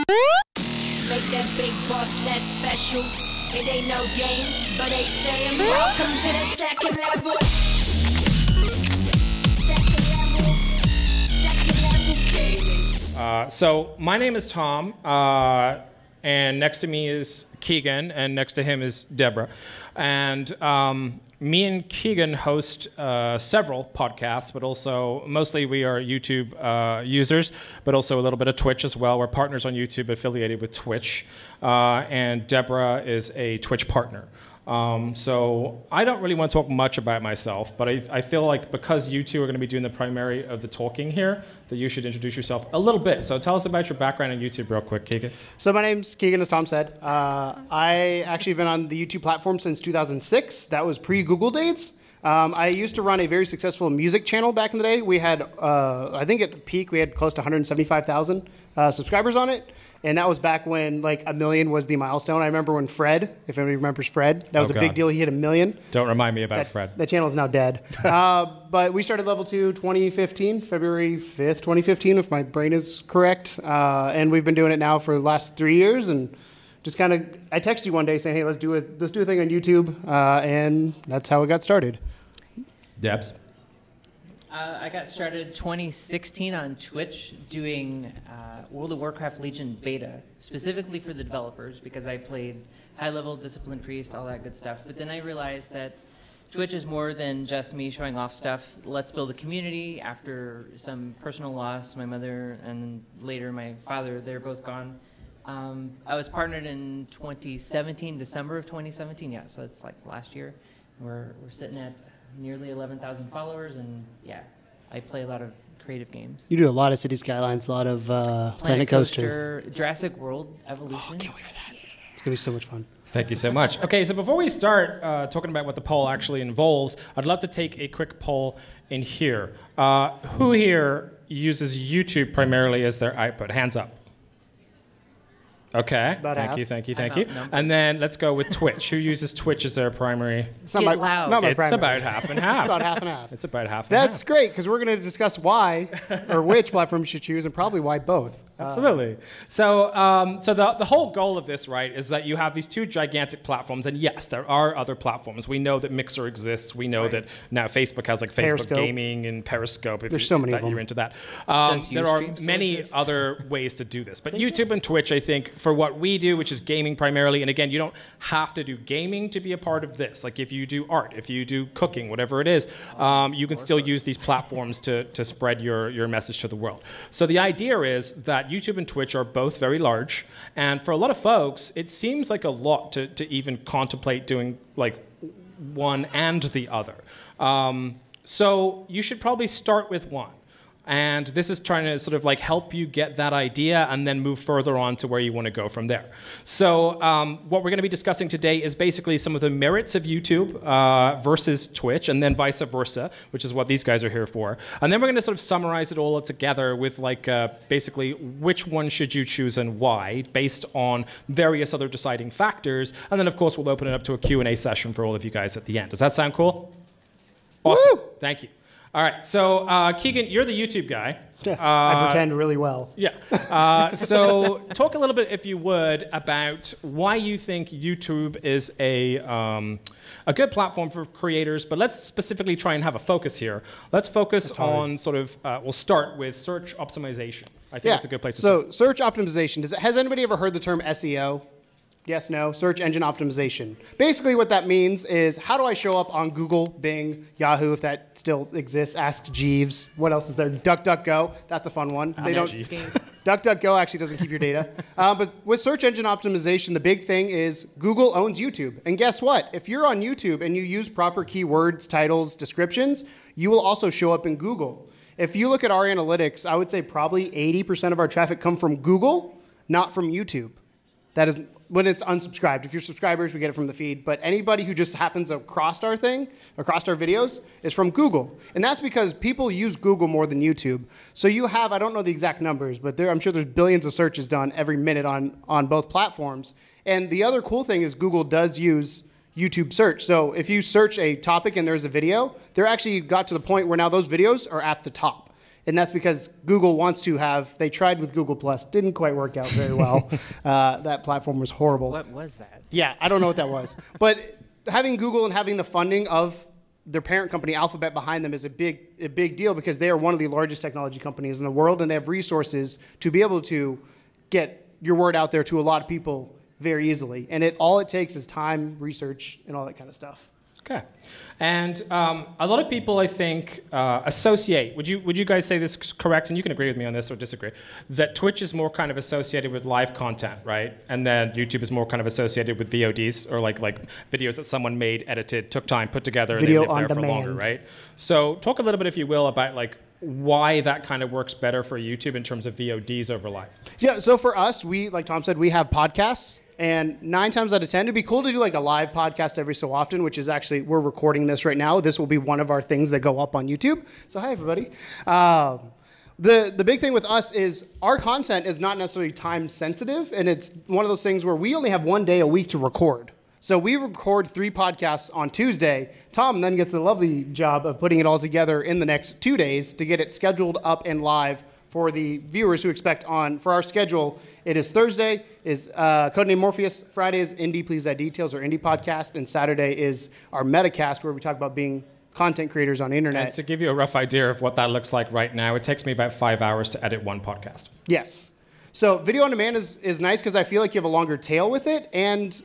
Make that big boss less special. It ain't no game, but they saying welcome to the second level. Second level gaming. So my name is Tom, and next to me is Keegan, and next to him is Deborah. And me and Keegan host several podcasts, but also mostly we are YouTube users, but also a little bit of Twitch as well. We're partners on YouTube affiliated with Twitch. And Deborah is a Twitch partner. So I don't really want to talk much about myself, but I feel like because you two are going to be doing the primary of the talking here, that you should introduce yourself a little bit. So tell us about your background on YouTube real quick, Keegan. So my name's Keegan, as Tom said. I actually have been on the YouTube platform since 2006. That was pre-Google days. I used to run a very successful music channel back in the day. We had, I think at the peak, we had close to 175,000 subscribers on it. And that was back when like 1 million was the milestone. I remember when Fred, if anybody remembers Fred, that was a big deal. He hit 1 million. Don't remind me about Fred. That channel is now dead. But we started Level 2 2015, February 5th, 2015, if my brain is correct. And we've been doing it now for the last 3 years. And just kind of, I texted you one day saying, hey, let's do a thing on YouTube. And that's how it got started. Debs? I got started 2016 on Twitch doing World of Warcraft Legion beta, specifically for the developers, because I played high-level Discipline Priest, all that good stuff. But then I realized that Twitch is more than just me showing off stuff. Let's build a community. After some personal loss, my mother and later my father, they're both gone. I was partnered in 2017, December of 2017, yeah, so it's like last year. We're sitting at nearly 11,000 followers, and yeah, I play a lot of creative games. You do a lot of City Skylines, a lot of Planet Coaster. Jurassic World Evolution. Oh, can't wait for that. It's going to be so much fun. Thank you so much. Okay, so before we start talking about what the poll actually involves, I'd love to take a quick poll in here. Who here uses YouTube primarily as their output? Hands up. Okay, About half. Thank you. And then let's go with Twitch. Who uses Twitch as their primary? It's not Get my, loud. not my It's primary. about half and half. It's about half and half. It's about half and half. That's great, because we're going to discuss why or which platform you should choose, and probably why both. Absolutely. So the whole goal of this, right, is that you have these two gigantic platforms, and yes, there are other platforms. We know that Mixer exists. We know that now Facebook has like Facebook Periscope. Gaming and Periscope. If There's so many of them. You're into that. Does There are Ustream still many exist? other ways to do this, but YouTube and Twitch, I think, for what we do, which is gaming primarily, and again, you don't have to do gaming to be a part of this. Like if you do art, if you do cooking, whatever it is, you can still use these platforms to spread your message to the world. So the idea is that YouTube and Twitch are both very large, and for a lot of folks, it seems like a lot to even contemplate doing like one and the other. So you should probably start with one. And this is trying to sort of like help you get that idea and then move further on to where you want to go from there. So what we're going to be discussing today is basically some of the merits of YouTube versus Twitch, and then vice versa, which is what these guys are here for. And then we're going to sort of summarize it all together with like basically which one should you choose and why, based on various other deciding factors. And then of course we'll open it up to a Q&A session for all of you guys at the end. Does that sound cool? Awesome. Woo! Thank you. All right, so Keegan, you're the YouTube guy. I pretend really well. Yeah. So talk a little bit, if you would, about why you think YouTube is a good platform for creators, but let's specifically try and have a focus here. Let's focus on sort of, we'll start with search optimization. I think that's a good place to start. So search optimization, has anybody ever heard the term SEO? Yes, no, search engine optimization. Basically what that means is, how do I show up on Google, Bing, Yahoo, if that still exists, Ask Jeeves, what else is there? DuckDuckGo, that's a fun one. DuckDuckGo actually doesn't keep your data. But with search engine optimization, the big thing is Google owns YouTube. And guess what? If you're on YouTube and you use proper keywords, titles, descriptions, you will also show up in Google. If you look at our analytics, I would say probably 80% of our traffic come from Google, not from YouTube. That is when it's unsubscribed. If you're subscribers, we get it from the feed. But anybody who just happens across our thing, across our videos, is from Google. And that's because people use Google more than YouTube. So you have, I don't know the exact numbers, but I'm sure there's billions of searches done every minute on both platforms. And the other cool thing is Google does use YouTube search. So if you search a topic and there's a video, they're actually got to the point where now those videos are at the top. And that's because Google wants to have, they tried with Google Plus, didn't quite work out very well. That platform was horrible. What was that? Yeah, I don't know what that was. But having Google and having the funding of their parent company, Alphabet, behind them is a big deal because they are one of the largest technology companies in the world, and they have resources to be able to get your word out there to a lot of people very easily. And all it takes is time, research, and all that kind of stuff. Okay. And a lot of people, I think, associate, would you guys say this is correct, and you can agree with me on this or disagree, that Twitch is more kind of associated with live content, right? And then YouTube is more kind of associated with VODs, or like videos that someone made, edited, took time, put together, and Video they live on there for demand. longer, right? So talk a little bit, if you will, about like why that kind of works better for YouTube in terms of VODs over live. Yeah, so for us, like Tom said, we have podcasts. And 9 times out of 10, it'd be cool to do like a live podcast every so often, which is actually, we're recording this right now. This will be one of our things that go up on YouTube. So hi, everybody. The big thing with us is our content is not necessarily time sensitive. And it's one of those things where we only have 1 day a week to record. So we record 3 podcasts on Tuesday. Tom then gets the lovely job of putting it all together in the next 2 days to get it scheduled up and live for the viewers who expect on. For our schedule, it is Thursday is Codename Morpheus, Friday is Indy Please Add Details or Indy Podcast, and Saturday is our Metacast where we talk about being content creators on the internet. And to give you a rough idea of what that looks like right now, it takes me about 5 hours to edit one podcast. Yes. So video on demand is nice because I feel like you have a longer tail with it, and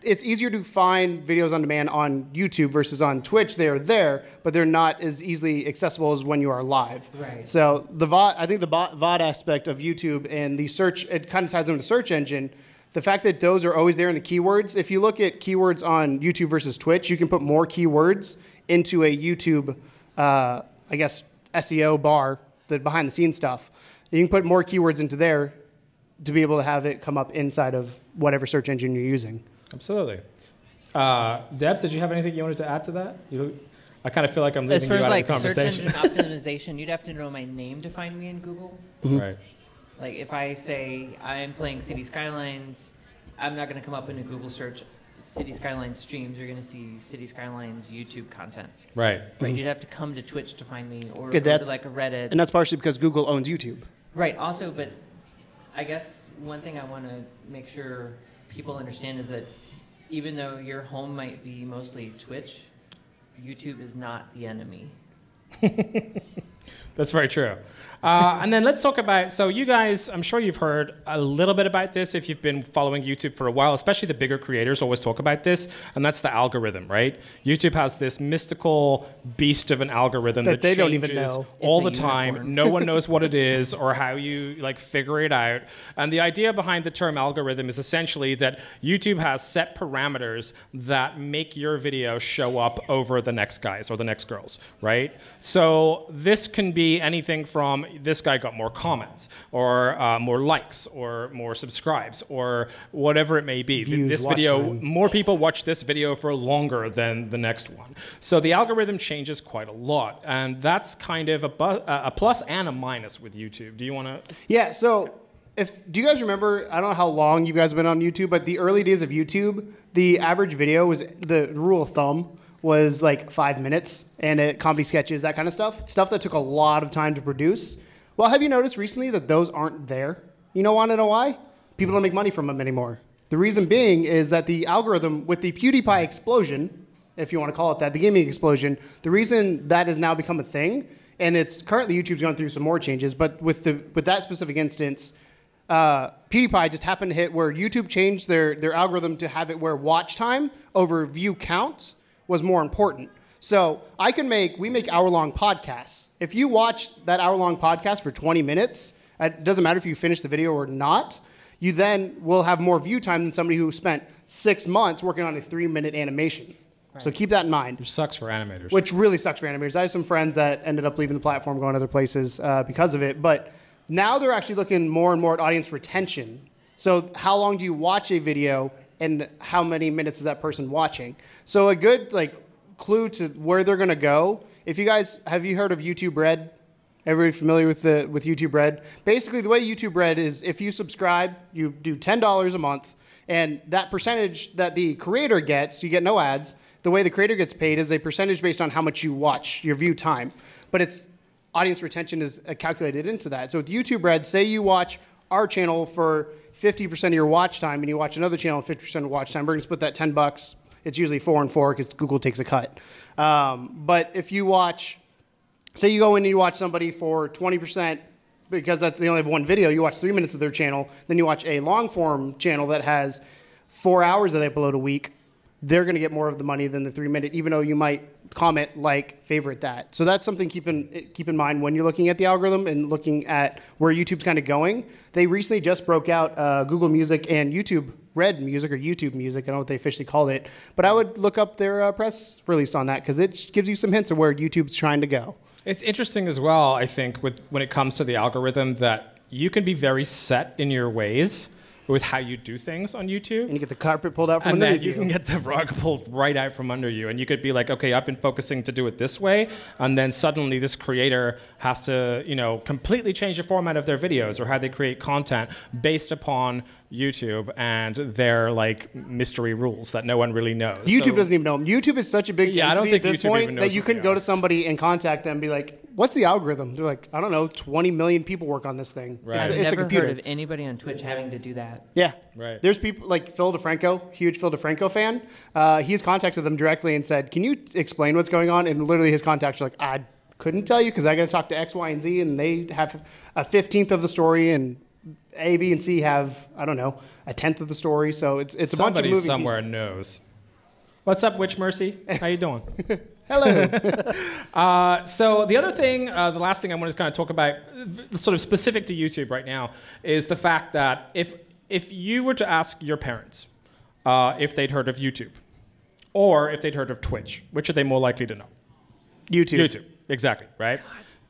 it's easier to find videos on demand on YouTube versus on Twitch. They are there, but they're not as easily accessible as when you are live. Right. So the VOD, I think the VOD aspect of YouTube and the search, it kind of ties into the search engine. The fact that those are always there in the keywords. If you look at keywords on YouTube versus Twitch, you can put more keywords into a YouTube, I guess, SEO bar, the behind the scenes stuff. You can put more keywords into there to be able to have it come up inside of whatever search engine you're using. Absolutely. Debs, did you have anything you wanted to add to that? I kind of feel like I'm As leaving far you as out like of the search conversation. engine optimization, you'd have to know my name to find me in Google. Right. Like if I say I'm playing City Skylines, I'm not going to come up in a Google search City Skylines streams. You're going to see City Skylines YouTube content. Right. Right. You'd have to come to Twitch to find me, or Okay, go to like a Reddit. And that's partially because Google owns YouTube. Right. Also, but I guess one thing I want to make sure people understand is that even though your home might be mostly Twitch, YouTube is not the enemy. That's very true. And then let's talk about, so you guys, I'm sure you've heard a little bit about this if you've been following YouTube for a while, especially the bigger creators always talk about this, and that's the algorithm, right? YouTube has this mystical beast of an algorithm that they changes don't even know. all the It's a time. unicorn. No one knows what it is or how you like figure it out. And the idea behind the term algorithm is essentially that YouTube has set parameters that make your video show up over the next guys or the next girls, right? So this can be anything from this guy got more comments or more likes or more subscribes or whatever it may be. Views, This watch video, time. more people watch this video for longer than the next one. So the algorithm changes quite a lot, and that's kind of a plus and a minus with YouTube. Do you want to? Yeah, so do you guys remember, I don't know how long you guys have been on YouTube, but the early days of YouTube, the average video was, the rule of thumb was like 5 minutes, and comedy sketches, that kind of stuff that took a lot of time to produce. Well, have you noticed recently that those aren't there? You want to know why? People don't make money from them anymore. The reason being is that the algorithm, with the PewDiePie explosion, if you want to call it that, the gaming explosion, the reason that has now become a thing, and it's currently YouTube's gone through some more changes, but with that specific instance, PewDiePie just happened to hit where YouTube changed their algorithm to have it where watch time over view count was more important. So we make hour-long podcasts. If you watch that hour-long podcast for 20 minutes, it doesn't matter if you finish the video or not, you then will have more view time than somebody who spent 6 months working on a 3-minute animation. Right. So keep that in mind. Which sucks for animators. Which really sucks for animators. I have some friends that ended up leaving the platform, going other places because of it. But now they're actually looking more and more at audience retention. So how long do you watch a video and how many minutes is that person watching? So a good clue to where they're going to go. If you guys, have you heard of YouTube Red? Everybody familiar with YouTube Red? Basically, the way YouTube Red is, if you subscribe, you do $10 a month, and that percentage that the creator gets, you get no ads. The way the creator gets paid is a percentage based on how much you watch, your view time. But it's audience retention is calculated into that. So with YouTube Red, say you watch our channel for 50% of your watch time and you watch another channel 50% of watch time, we're going to split that $10. It's usually 4 and 4 because Google takes a cut. But if you watch, say you go in and you watch somebody for 20%, because they only have one video, you watch 3 minutes of their channel, then you watch a long form channel that has 4 hours that they upload a week, they're going to get more of the money than the 3 minute, even though you might comment, like, favorite that. So that's something keep in mind when you're looking at the algorithm and looking at where YouTube's kind of going. They recently just broke out Google Music and YouTube Red Music, or YouTube Music. I don't know what they officially called it. But I would look up their press release on that because it gives you some hints of where YouTube's trying to go. It's interesting as well, I think, when it comes to the algorithm, that you can be very set in your ways with how you do things on YouTube. And you get the carpet pulled out from under you. And then you can get the rug pulled right out from under you. And you could be like, okay, I've been focusing to do it this way. And then suddenly this creator has to, completely change the format of their videos or how they create content based upon YouTube and their mystery rules that no one really knows. YouTube doesn't even know them. YouTube is such a big entity at this point that you can go to somebody and contact them and be like, what's the algorithm? They're like, I don't know, 20 million people work on this thing. Right. I've it's a computer. never heard of anybody on Twitch having to do that. Yeah. Right. There's people like Phil DeFranco, huge Phil DeFranco fan. He's contacted them directly and said, can you explain what's going on? And literally his contacts are like, I couldn't tell you because I got to talk to X, Y, and Z, and they have a 15th of the story, and A, B, and C have, I don't know, a 10th of the story. So it's a bunch of somebody moving somewhere pieces. Knows. What's up, Witch Mercy? How you doing? Hello. So the other thing, the last thing I want to kind of talk about, sort of specific to YouTube right now, is the fact that if you were to ask your parents if they'd heard of YouTube or if they'd heard of Twitch, which are they more likely to know? YouTube. YouTube, exactly, right?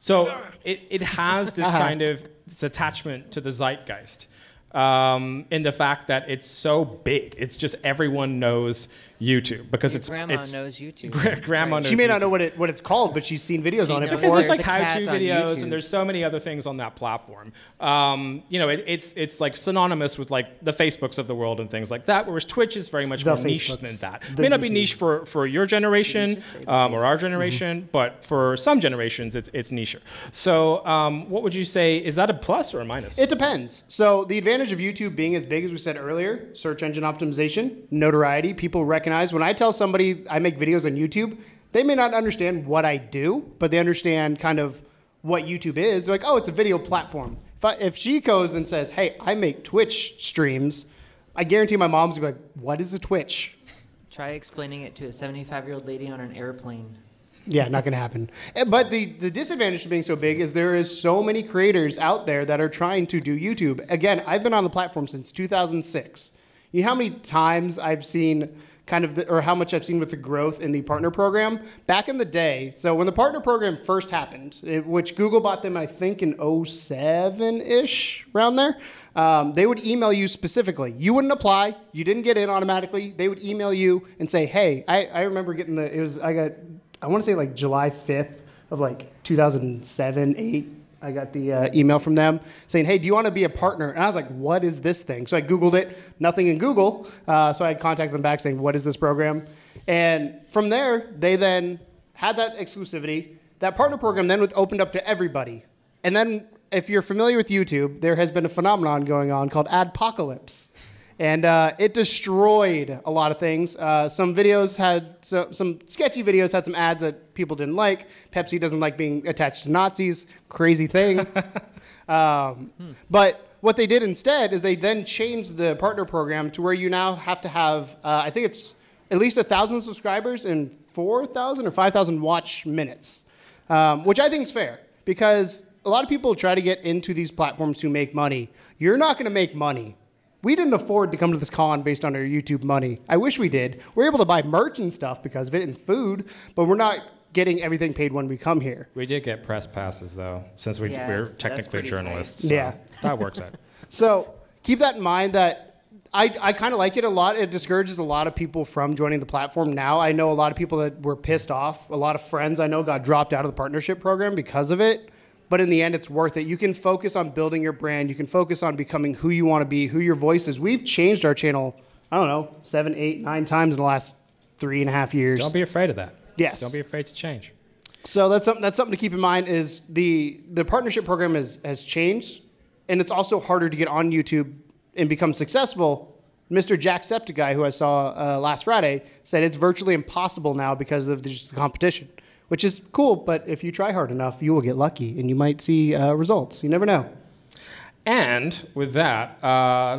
So it has this kind of this attachment to the zeitgeist. In the fact that it's so big. It's just everyone knows YouTube because Grandma knows YouTube. Grandma knows She may YouTube. not know what it's called, but she's seen videos on it knows before. There's There's like a cat how-to on videos, YouTube. and there's so many other things on that platform. It's like synonymous with like the Facebooks of the world and things like that. Whereas Twitch is very much The more niche Facebooks. than that. It The may not be YouTube. niche for your generation just say the or our generation, but for some generations, it's niche. So, what would you say? Is that a plus or a minus? It depends. So the advantage of YouTube being as big as we said earlier, search engine optimization, notoriety, people recognize. When I tell somebody I make videos on YouTube, they may not understand what I do, but they understand kind of what YouTube is. They're like, oh, it's a video platform. If she goes and says, hey, I make Twitch streams, I guarantee my mom's going to be like, what is a Twitch? Try explaining it to a 75-year-old lady on an airplane. Yeah, not going to happen. But the disadvantage to being so big is there is so many creators out there that are trying to do YouTube. Again, I've been on the platform since 2006. You know how many times I've seen or how much I've seen with the growth in the partner program? Back in the day, so when the partner program first happened, which Google bought them, I think, in 07-ish, around there, they would email you specifically. You wouldn't apply. You didn't get in automatically. They would email you and say, hey, I remember getting I want to say like July 5th of like 2007, 8. I got the email from them saying, hey, do you want to be a partner? And I was like, what is this thing? So I Googled it, nothing in Google. So I contacted them back saying, what is this program? And from there, they then had that exclusivity. That partner program then opened up to everybody. And then if you're familiar with YouTube, there has been a phenomenon going on called adpocalypse. And it destroyed a lot of things. Some videos had some sketchy videos had some ads that people didn't like. Pepsi doesn't like being attached to Nazis. Crazy thing. But what they did instead is they then changed the partner program to where you now have to have, I think it's at least 1,000 subscribers and 4,000 or 5,000 watch minutes, which I think is fair because a lot of people try to get into these platforms to make money. You're not going to make money. We didn't afford to come to this con based on our YouTube money. I wish we did. We're able to buy merch and stuff because of it and food, but we're not getting everything paid when we come here. We did get press passes, though, since we're technically journalists. So yeah. That works out. So keep that in mind that I kind of like it a lot. It discourages a lot of people from joining the platform now. I know a lot of people that were pissed off. A lot of friends I know got dropped out of the partnership program because of it. But in the end, it's worth it. You can focus on building your brand. You can focus on becoming who you want to be, who your voice is. We've changed our channel, I don't know, 7, 8, 9 times in the last 3.5 years. Don't be afraid of that. Yes. Don't be afraid to change. So that's something to keep in mind. Is the partnership program has changed, and it's also harder to get on YouTube and become successful. Mr. Jacksepticeye, who I saw last Friday, said it's virtually impossible now because of just the competition, which is cool. But if you try hard enough, you will get lucky, and you might see results. You never know. And with that,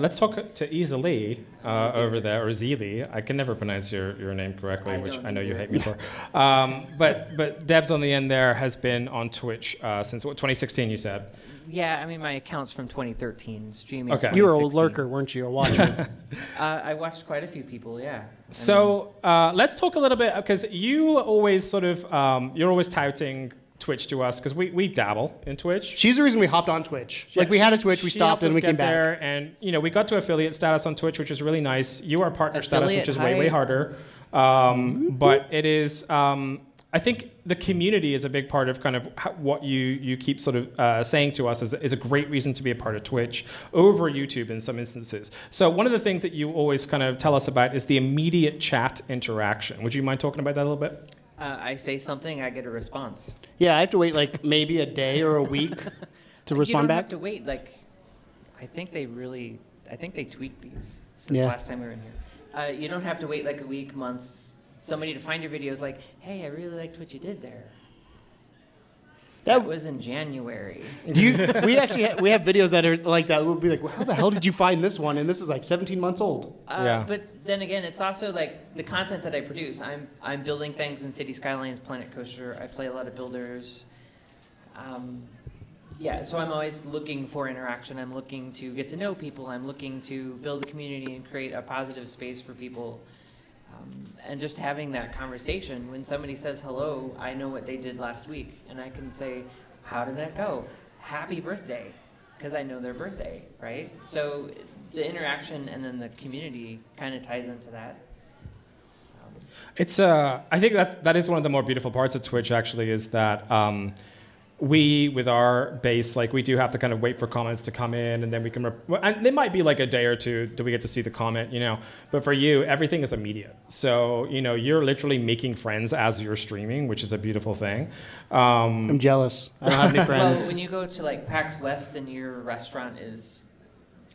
let's talk to Ezilii over there, or Ezilii. I can never pronounce your name correctly, which I know you hate me for. But Debs on the end there has been on Twitch since 2016, you said? Yeah, I mean, my account's from 2013, streaming. Okay. You were a lurker, weren't you? A watcher. I watched quite a few people, yeah. So let's talk a little bit, because you always sort of, you're always touting Twitch to us, because we dabble in Twitch. She's the reason we hopped on Twitch. Yeah, we had a Twitch, we stopped, and we came back. There, and we got to affiliate status on Twitch, which is really nice. You are partner status, which is way harder. But it is. I think the community is a big part of kind of what you keep sort of saying to us is a great reason to be a part of Twitch over YouTube in some instances. So one of the things that you always kind of tell us about is the immediate chat interaction. Would you mind talking about that a little bit? I say something, I get a response. Yeah, I have to wait like maybe a day or a week to respond you don't back. have to wait. Like, I think they tweaked these since last time we were in here. You don't have to wait like a week, months. Somebody to find your videos like, hey, I really liked what you did there. That was in January. We have videos that are like that. We'll be like, well, how the hell did you find this one? And this is like 17 months old. Yeah. But then again, it's also like the content that I produce. I'm building things in City Skylines, Planet Coaster. I play a lot of builders. Yeah, so I'm always looking for interaction. I'm looking to get to know people. I'm looking to build a community and create a positive space for people. And just having that conversation, when somebody says hello, I know what they did last week, and I can say, how did that go? Happy birthday, because I know their birthday, right? So the interaction and then the community kind of ties into that. It's I think that is one of the more beautiful parts of Twitch, actually, is that we, with our base, like, we do have to kind of wait for comments to come in, and then we can, and it might be like a day or two do we get to see the comment, but for you, everything is immediate. So, you're literally making friends as you're streaming, which is a beautiful thing. I'm jealous. I don't have any friends. Well, when you go to like PAX West and your restaurant is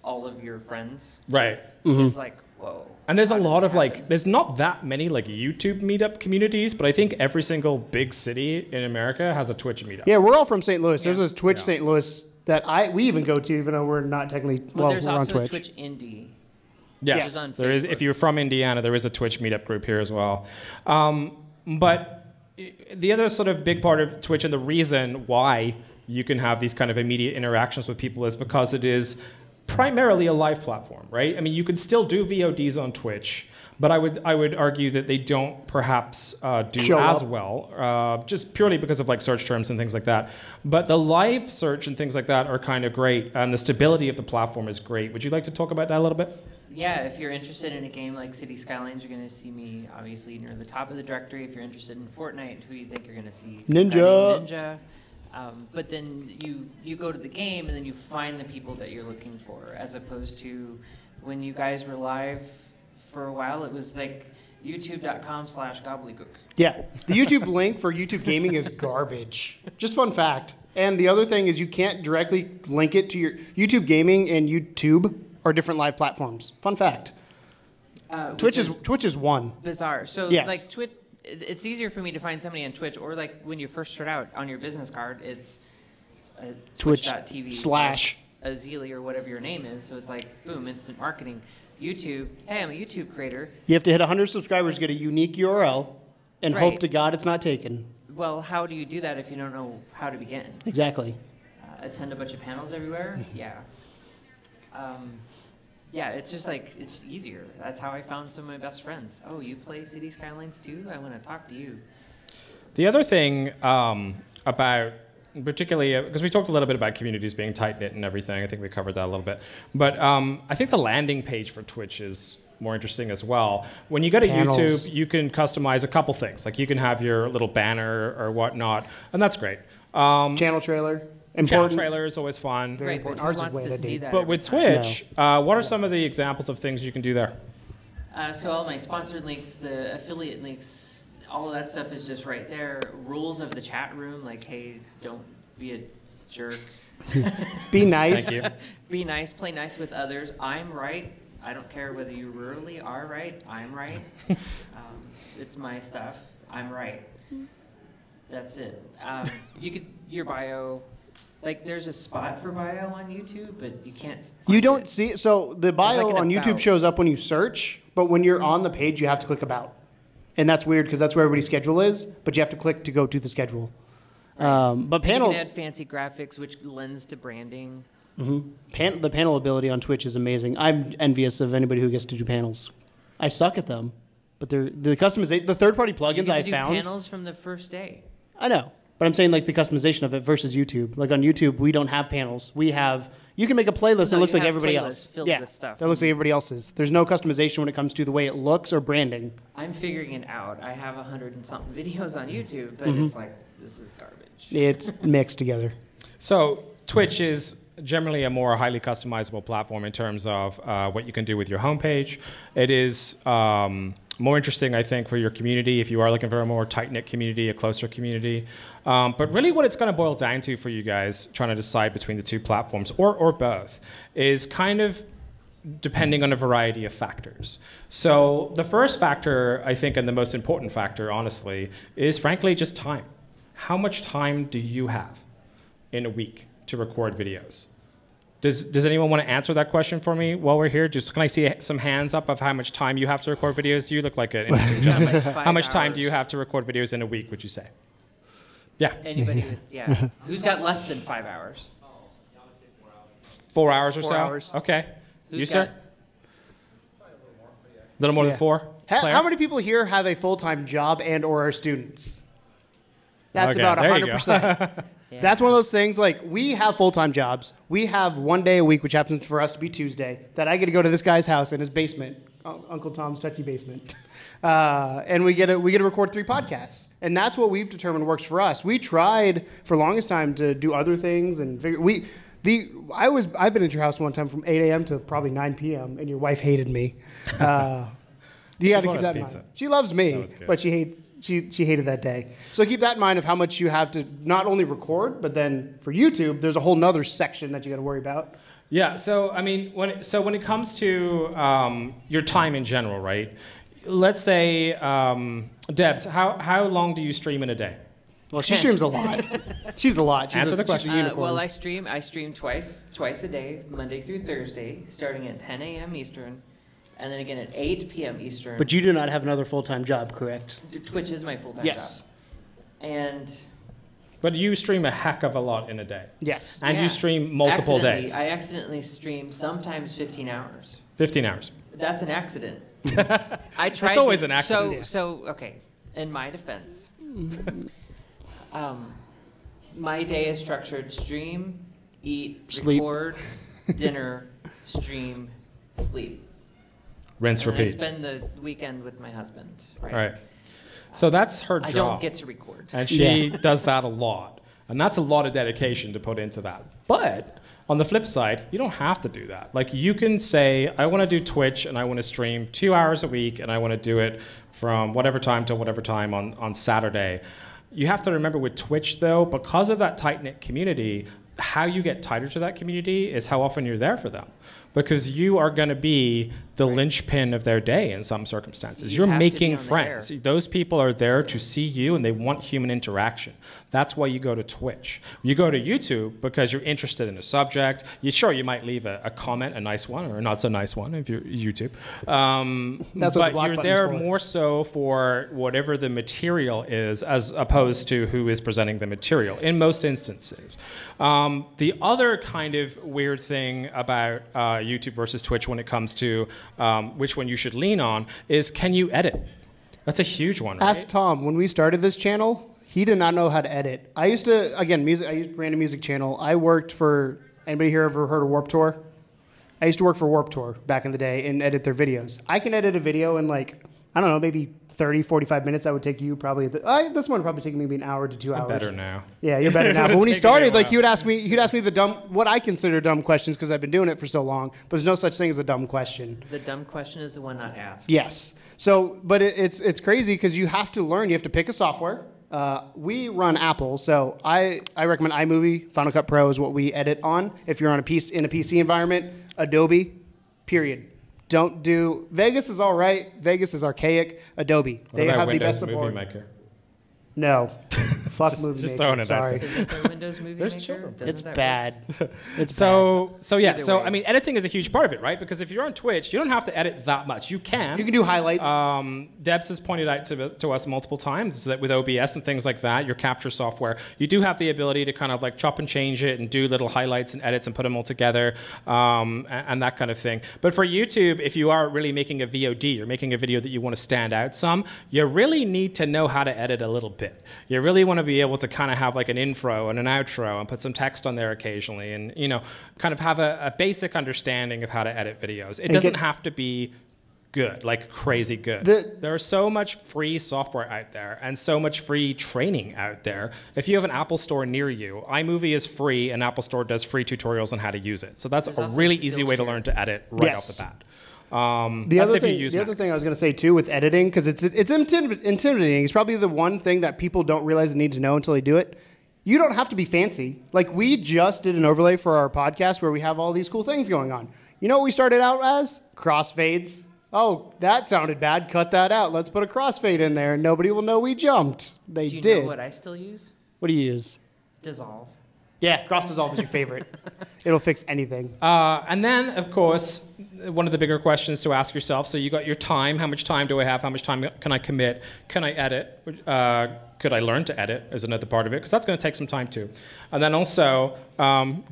all of your friends, right? It's like, whoa. And there's a lot of there's not that many like YouTube meetup communities, but I think every single big city in America has a Twitch meetup. Yeah, we're all from St. Louis. There's a Twitch St. Louis that we even go to, even though we're not technically, there's we're on also Twitch. a Twitch Indy. Yes, there is. If you're from Indiana, there is a Twitch meetup group here as well. But the other sort of big part of Twitch, and the reason why you can have these kind of immediate interactions with people, is because it is primarily a live platform, right? I mean, you can still do VODs on Twitch, but I would argue that they don't perhaps do as well, just purely because of like search terms and things like that. But the live search and things like that are kind of great, and the stability of the platform is great. Would you like to talk about that a little bit? Yeah, if you're interested in a game like City Skylines, you're going to see me obviously near the top of the directory. If you're interested in Fortnite, who you think you're going to see? Ninja. But then you go to the game and then you find the people that you're looking for, as opposed to when you guys were live for a while, it was like youtube.com/gobbledygook. Yeah, the YouTube link for YouTube gaming is garbage. Just fun fact. And the other thing is you can't directly link it to your YouTube gaming, and YouTube are different live platforms. Fun fact. Twitch is one. Bizarre. So yes. Like Twitch. It's easier for me to find somebody on Twitch, or like when you first start out on your business card, it's twitch.tv/Ezilii or whatever your name is. So it's like, boom, instant marketing. YouTube, hey, I'm a YouTube creator. You have to hit 100 subscribers, get a unique URL, and hope to God it's not taken. Well, how do you do that if you don't know how to begin? Exactly. Attend a bunch of panels everywhere? Yeah. Yeah, it's just like, it's easier. That's how I found some of my best friends. Oh, you play City Skylines too? I want to talk to you. The other thing about, particularly, because we talked a little bit about communities being tight-knit and everything. I think we covered that a little bit. But I think the landing page for Twitch is more interesting as well. When you go to YouTube, you can customize a couple things. Like you can have your little banner or whatnot, and that's great. Channel trailer. Channel trailer is always fun. Very important. Ours is way to see that. But with Twitch, what are some of the examples of things you can do there? So all my sponsored links, the affiliate links, all of that stuff is just right there. Rules of the chat room, like, hey, don't be a jerk. Be nice. Thank you. Be nice, play nice with others. I'm right. I don't care whether you really are right. I'm right. It's my stuff. I'm right. That's it. You could, your bio, like there's a spot for bio on YouTube, but you can't. You don't see, so the bio like an on YouTube about. shows up when you search, but when you're on the page, you have to click about. And that's weird because that's where everybody's schedule is, but you have to click to go to the schedule. But panels. You can add fancy graphics, which lends to branding. The panel ability on Twitch is amazing. I'm envious of anybody who gets to do panels. I suck at them, but they're the customization, the third-party You plugins get to I do found. panels from the first day. I know, but I'm saying like the customization of it versus YouTube. Like on YouTube, we don't have panels. We have. You can make a playlist that No, looks you like have everybody playlists else. filled Yeah, with stuff. that looks like everybody else's. There's no customization when it comes to the way it looks or branding. I'm figuring it out. I have 100 and something videos on YouTube, but Mm-hmm. it's like, this is garbage. It's mixed together. So Twitch is generally a more highly customizable platform in terms of what you can do with your homepage. It is more interesting, I think, for your community if you are looking for a more tight-knit community, a closer community. But really what it's going to boil down to for you guys trying to decide between the two platforms, or both, is kind of depending on a variety of factors. So the first factor, I think, and the most important factor, honestly, is frankly just time. How much time do you have in a week to record videos? Does anyone want to answer that question for me while we're here? Just can I see some hands up of how much time you have to record videos? You look like an interesting gentleman. Like How much 5 time do you hours. have to record videos in a week, would you say? Yeah, Anybody with, yeah. Who's got less than 5 hours? 4 hours or 4 so? hours. Okay. Who's You, sir? got- A little more Yeah. than 4? Claire? How many people here have a full-time job and or are students? That's Okay, about there you go. 100%. Yeah. That's one of those things, like, we have full-time jobs. We have one day a week, which happens for us to be Tuesday, that I get to go to this guy's house in his basement, Uncle Tom's touchy basement. And we get to record 3 podcasts. And that's what we've determined works for us. We tried for the longest time to do other things and figure, I've been at your house one time from 8 a.m. to probably 9 p.m. and your wife hated me. You got to bought keep us that in pizza. mind. She loves That me, was good. but she hated that day. So keep that in mind of how much you have to not only record, but then for YouTube, there's a whole nother section that you got to worry about. Yeah, so I mean, when it comes to your time in general, right? Let's say, Debs, how long do you stream in a day? Well, she streams a lot. She's a lot. She's Answer the she's question. a unicorn. Well, I stream twice a day, Monday through Thursday, starting at 10 a.m. Eastern, and then again at 8 p.m. Eastern. But you do not have another full-time job, correct? Twitch is my full-time Yes. job. And But you stream a heck of a lot in a day. Yes. And yeah, you stream multiple days. I accidentally stream sometimes 15 hours. 15 hours. That's an accident. I tried. It's always to, an accident. So okay. In my defense, my day is structured: stream, eat, Sleep. record, dinner, stream, sleep. Rinse, And I repeat. spend the weekend with my husband. Right. All right. So that's her job. I don't get to record. And she does that a lot. And that's a lot of dedication to put into that. But on the flip side, you don't have to do that. Like, you can say, I want to do Twitch and I want to stream 2 hours a week and I want to do it from whatever time to whatever time on Saturday. You have to remember with Twitch, though, because of that tight-knit community, how you get tighter to that community is how often you're there for them. Because you are going to be the linchpin of their day in some circumstances. You You're have to be making on the friends. air. Those people are there to see you and they want human interaction. That's why you go to Twitch. You go to YouTube because you're interested in a subject. You might leave a comment, a nice one or a not so nice one if you're YouTube. That's what the but block you're button's there for. more so for whatever the material is as opposed to who is presenting the material in most instances. The other kind of weird thing about YouTube versus Twitch when it comes to which one you should lean on is, can you edit? That's a huge one, right? Ask Tom. When we started this channel, he did not know how to edit. I used to, again, music. I used random music channel. I worked for, anybody here ever heard of Warped Tour? I used to work for Warped Tour back in the day and edit their videos. I can edit a video in like, I don't know, maybe 30, 45 minutes. That would take you probably. This one would probably take me maybe an hour to 2 hours. I'm better now. Yeah, you're better now. But when he started, like he'd ask me what I consider dumb questions because I've been doing it for so long. But there's no such thing as a dumb question. The dumb question is the one not asked. Yes. So, but it's crazy because you have to learn. You have to pick a software. We run Apple, so I recommend iMovie. Final Cut Pro is what we edit on. If you're on in a PC environment, Adobe. Period. Don't do Vegas is all right. Vegas is archaic. Adobe. They have the best support. Movie Maker? No. Fuck Movie just Maker. throwing it Sorry. out there. Isn't there Windows Movie There's Maker? children. Doesn't It's that bad. It's So yeah. Either So way. I mean, editing is a huge part of it, right? Because if you're on Twitch, you don't have to edit that much. You can. You can do highlights. Debs has pointed out to us multiple times that with OBS and things like that, your capture software, you do have the ability to kind of like chop and change it and do little highlights and edits and put them all together and that kind of thing. But for YouTube, if you are really making a VOD, you're making a video that you want to stand out some, you really need to know how to edit a little bit. You really want to be able to kind of have like an intro and an outro and put some text on there occasionally and, you know, kind of have a basic understanding of how to edit videos. It doesn't have to be good, like crazy good. There's so much free software out there and so much free training out there. If you have an Apple Store near you, iMovie is free and Apple Store does free tutorials on how to use it. So that's a really easy way to learn to edit right off the bat. The other thing I was going to say too with editing, because it's intimidating. It's probably the one thing that people don't realize they need to know until they do it. You don't have to be fancy. Like we just did an overlay for our podcast where we have all these cool things going on. You know what we started out as? Crossfades. Oh, that sounded bad. Cut that out. Let's put a crossfade in there and nobody will know we jumped. They did. Do you know what I still use? What do you use? Dissolve. Yeah, cross dissolve is your favorite. It'll fix anything. And then, of course, one of the bigger questions to ask yourself, so you got your time. How much time do I have? How much time can I commit? Can I edit? Could I learn to edit is another part of it, because that's going to take some time too. And then also,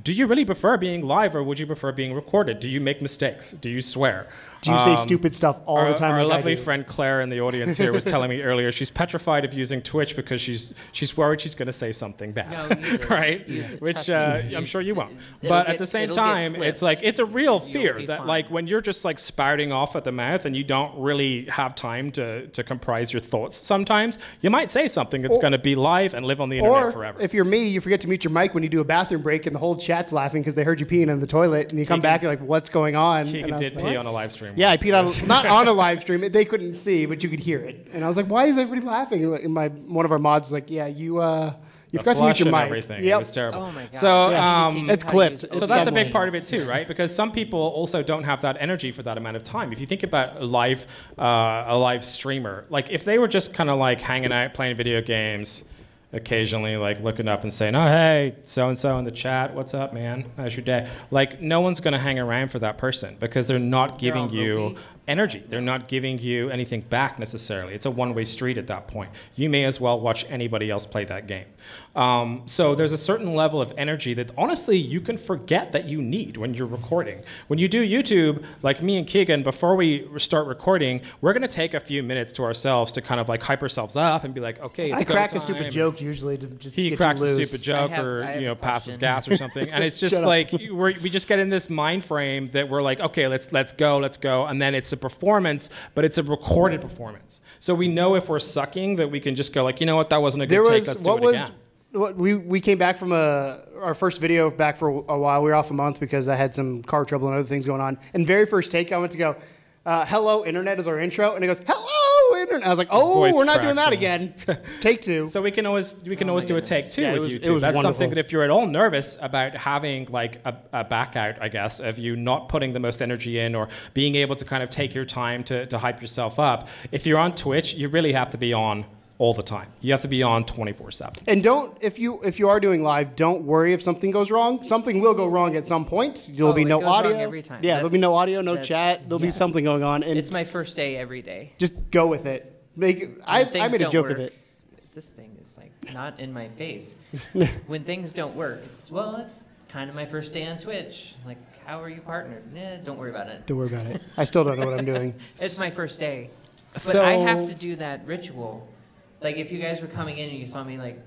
do you really prefer being live or would you prefer being recorded? Do you make mistakes? Do you swear? Do you say stupid stuff all the time? Our like lovely friend Claire in the audience here was telling me earlier she's petrified of using Twitch because she's worried she's going to say something bad, No, use it. right? Use it. Which Trust me. I'm sure you won't. It'll But get- at the same it'll get time, clipped. it's like it's a real You'll fear be that fine. like when you're just like spouting off at the mouth and you don't really have time to comprise your thoughts. Sometimes you might say something that's going to be live and live on the internet Or forever. if you're me, you forget to mute your mic when you do a bathroom break and the whole chat's laughing because they heard you peeing in the toilet and you come back, you're like, what's going on? Keegan And I was did like, pee on a live stream. Yeah, I peed on, not on a live stream. They couldn't see, but you could hear it. And I was like, why is everybody laughing? And one of our mods was like, yeah, you forgot to mute your and mic. everything. Yep. It was terrible. Oh my God. So Yeah. Let me teach it's you how to clipped. use It's So It's that's a definitely- big part of it too, right? Because some people also don't have that energy for that amount of time. If you think about a live streamer, like if they were just kind of like hanging out playing video games, occasionally like looking up and saying, "Oh hey, so and so in the chat, what's up, man? How's your day?" Like no one's gonna hang around for that person because they're not They're giving all you ropey. energy. They're not giving you anything back necessarily. It's a one-way street at that point. You may as well watch anybody else play that game. So there's a certain level of energy that honestly you can forget that you need when you're recording. When you do YouTube, like me and Keegan, before we start recording, we're going to take a few minutes to ourselves to kind of like hype ourselves up and be like, okay, it's I crack go a stupid time. joke usually to just He get cracks you a loose. stupid joke I have or a passes question. gas or something, and it's just Shut up. like we just get in this mind frame that we're like, okay, let's go, and then it's a performance, but it's a recorded performance. So we know if we're sucking that we can just go like, you know what, that wasn't a good take. Let's do it again. We came back from our first video back for a while. We were off a month because I had some car trouble and other things going on. And very first take, I went to go, "Hello, internet" is our intro, and it goes, "Hello, internet." I was like, "Oh, voice we're not doing cracks, that again." Take two. So we can always do a goodness. take two Yeah, with it YouTube. was That's wonderful. something that if you're at all nervous about having like a back out, I guess, of you not putting the most energy in or being able to kind of take your time to hype yourself up, if you're on Twitch, you really have to be on all the time. You have to be on 24/7. And if you are doing live, don't worry if something goes wrong. Something will go wrong at some point. There'll be it no goes wrong audio every time. Yeah, there'll be no audio, no That's- chat. There'll be something going on, and It's my first day every day. just go with it. I When things made a don't joke work, of it. This thing is like not in my face. When things don't work, it's kind of my first day on Twitch. Like, how are you partnered? Don't worry about it. Don't worry about it. I still don't know what I'm doing. It's my first day. But So- I have to do that ritual. Like, if you guys were coming in and you saw me, like...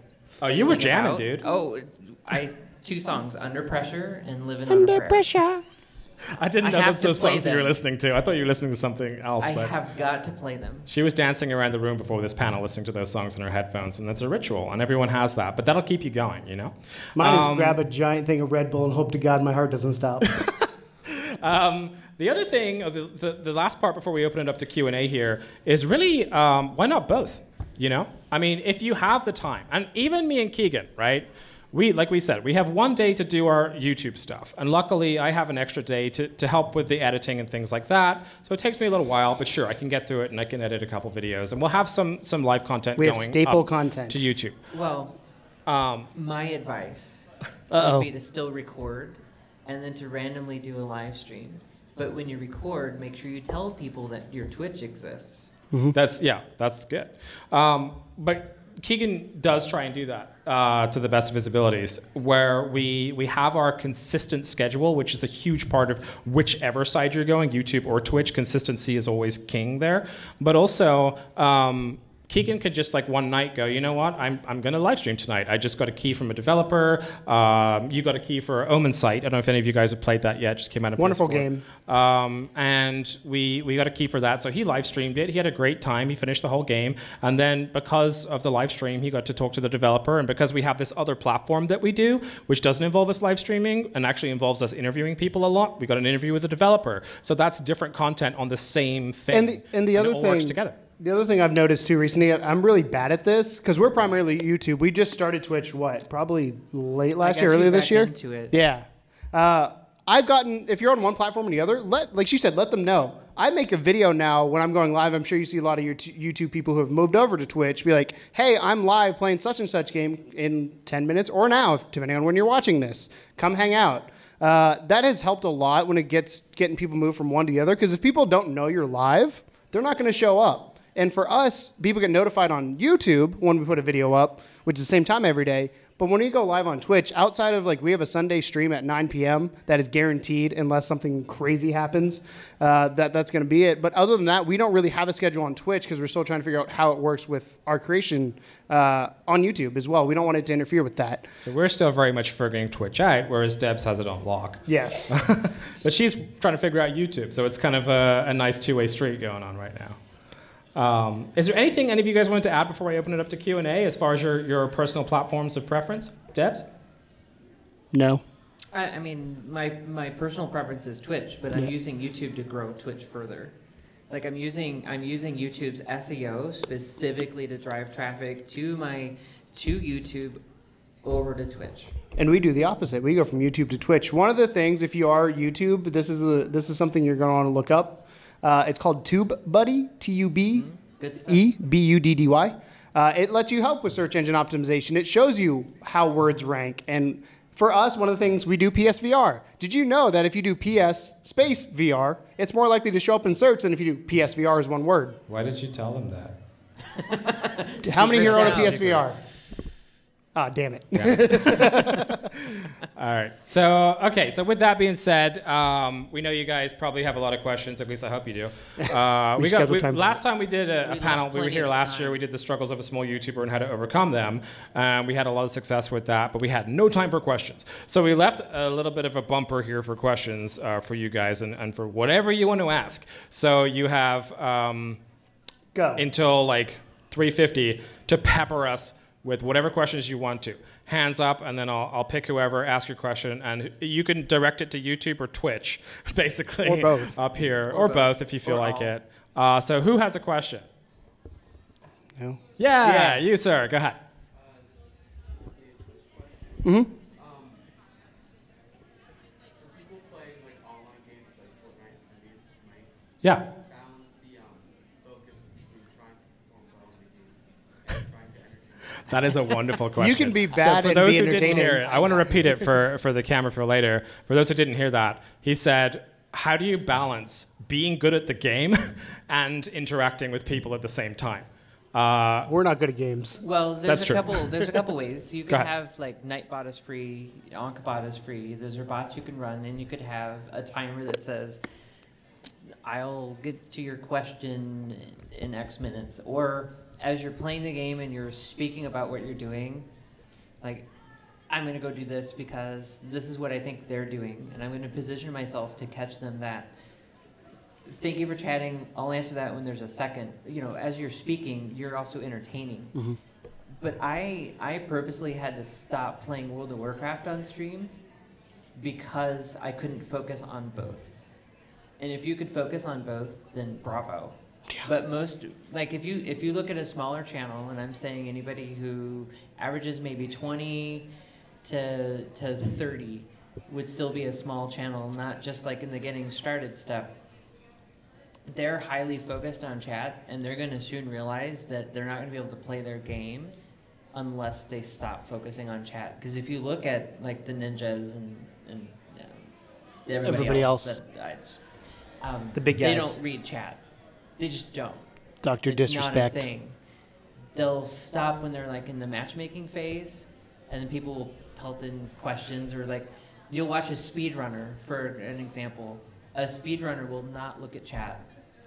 Oh, you were fooling jamming, about- dude. Oh, 2 songs, Under Pressure and Living Under Pressure. I didn't know have that's to the play songs you were them. listening to. I thought you were listening to something else. I but have got to play them. she was dancing around the room before this panel listening to those songs in her headphones, and that's a ritual, and everyone has that. But that'll keep you going, you know? Mine is grab a giant thing of Red Bull and hope to God my heart doesn't stop. The other thing, the last part before we open it up to Q&A here, is really, why not both, you know? I mean, if you have the time, and even me and Keegan, right? Like we said, we have one day to do our YouTube stuff. And luckily, I have an extra day to help with the editing and things like that. So it takes me a little while, but sure, I can get through it and I can edit a couple videos. And we'll have some live content We going have staple up content. to YouTube. Well, my advice Uh-oh. would be to still record and then to randomly do a live stream. But when you record, make sure you tell people that your Twitch exists. That's good. But Keegan does try and do that to the best of his abilities, where we have our consistent schedule, which is a huge part of whichever side you're going, YouTube or Twitch. Consistency is always king there. But also, Keegan could just like one night go, you know what, I'm going to live stream tonight. I just got a key from a developer. You got a key for Omen Sight. I don't know if any of you guys have played that yet. Just came out of Wonderful PS4. game. And we got a key for that. So he live streamed it. He had a great time. He finished the whole game. And then because of the live stream, he got to talk to the developer. And because we have this other platform that we do, which doesn't involve us live streaming and actually involves us interviewing people a lot, we got an interview with the developer. So that's different content on the same thing. And the it other all thing, works together. The other thing I've noticed too recently, I'm really bad at this because we're primarily YouTube. We just started Twitch, probably late last year, earlier this year. Into it. Yeah. I've gotten, if you're on one platform or the other, like she said, let them know. I make a video now when I'm going live. I'm sure you see a lot of your YouTube people who have moved over to Twitch be like, hey, I'm live playing such and such game in 10 minutes or now, depending on when you're watching this. Come hang out. That has helped a lot when it gets getting people moved from one to the other because if people don't know you're live, they're not going to show up. And for us, people get notified on YouTube when we put a video up, which is the same time every day. But when we go live on Twitch, outside of like we have a Sunday stream at 9 p.m. that is guaranteed unless something crazy happens, that's going to be it. But other than that, we don't really have a schedule on Twitch because we're still trying to figure out how it works with our creation on YouTube as well. We don't want it to interfere with that. So we're still very much figuring Twitch out, whereas Debs has it on lock. Yes. But she's trying to figure out YouTube. So it's kind of a nice two-way street going on right now. Is there anything any of you guys wanted to add before I open it up to Q&A as far as your personal platforms of preference? Debs? No. I mean, my personal preference is Twitch, but I'm using YouTube to grow Twitch further. Like I'm using YouTube's SEO specifically to drive traffic to YouTube over to Twitch. And we do the opposite. We go from YouTube to Twitch. One of the things, if you are YouTube, this is something you're going to want to look up. It's called TubeBuddy, TubeBuddy. It lets you help with search engine optimization. It shows you how words rank. And for us, one of the things we do PSVR. Did you know that if you do PS space VR, it's more likely to show up in search than if you do PSVR as one word? Why did you tell them that? How many here own a Secret PSVR? Ah, damn it. Yeah. All right. So with that being said, we know you guys probably have a lot of questions. At least I hope you do. Last time we did a panel, we were here last year. We did the struggles of a small YouTuber and how to overcome them. We had a lot of success with that, but we had no time for questions. So we left a little bit of a bumper here for questions for you guys and for whatever you want to ask. So you have until like 3:50 to pepper us with whatever questions you want to. Hands up, and then I'll pick whoever, ask your question, and you can direct it to YouTube or Twitch, basically. Or both. Up here, or both if you feel like it. So who has a question? No. Yeah, you, sir. Go ahead. Mm-hmm. Yeah. That is a wonderful question. You can be bad for and those be who didn't entertaining. hear it, I want to repeat it for the camera for later. For those who didn't hear that, he said, how do you balance being good at the game and interacting with people at the same time? We're not good at games. Well, there's a couple ways. You Go can ahead. have like Nightbot is free, Ankabot is free. Those are bots you can run, and you could have a timer that says, I'll get to your question in X minutes. Or as you're playing the game and you're speaking about what you're doing, like I'm going to go do this because this is what I think they're doing, and I'm going to position myself to catch them that. Thank you for chatting. I'll answer that when there's a second. You know, as you're speaking, you're also entertaining. Mm-hmm. But I purposely had to stop playing World of Warcraft on stream because I couldn't focus on both. And if you could focus on both, then bravo. Yeah. But most, like if you look at a smaller channel, and I'm saying anybody who averages maybe 20 to 30 would still be a small channel, not just like in the getting started step. They're highly focused on chat, and they're going to soon realize that they're not going to be able to play their game unless they stop focusing on chat. Because if you look at like the ninjas and everybody else. The big guys. They don't read chat. They just don't. Dr. It's Disrespect. not a thing. They'll stop when they're like in the matchmaking phase, and then people will pelt in questions, or like you'll watch a speedrunner, for an example. A speedrunner will not look at chat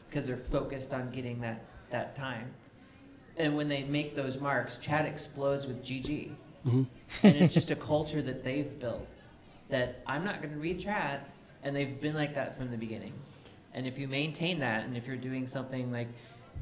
because they're focused on getting that time. And when they make those marks, chat explodes with GG. Mm-hmm. And it's just a culture that they've built, that I'm not going to read chat, and they've been like that from the beginning. And if you maintain that, and if you're doing something like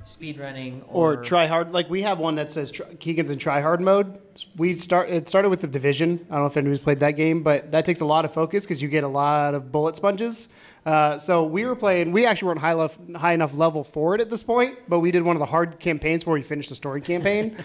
speedrunning or try hard, like we have one that says Keegan's in try hard mode. It started with The Division. I don't know if anybody's played that game, but that takes a lot of focus because you get a lot of bullet sponges. So we were playing. We actually weren't high enough level for it at this point, but we did one of the hard campaigns before we finished the story campaign.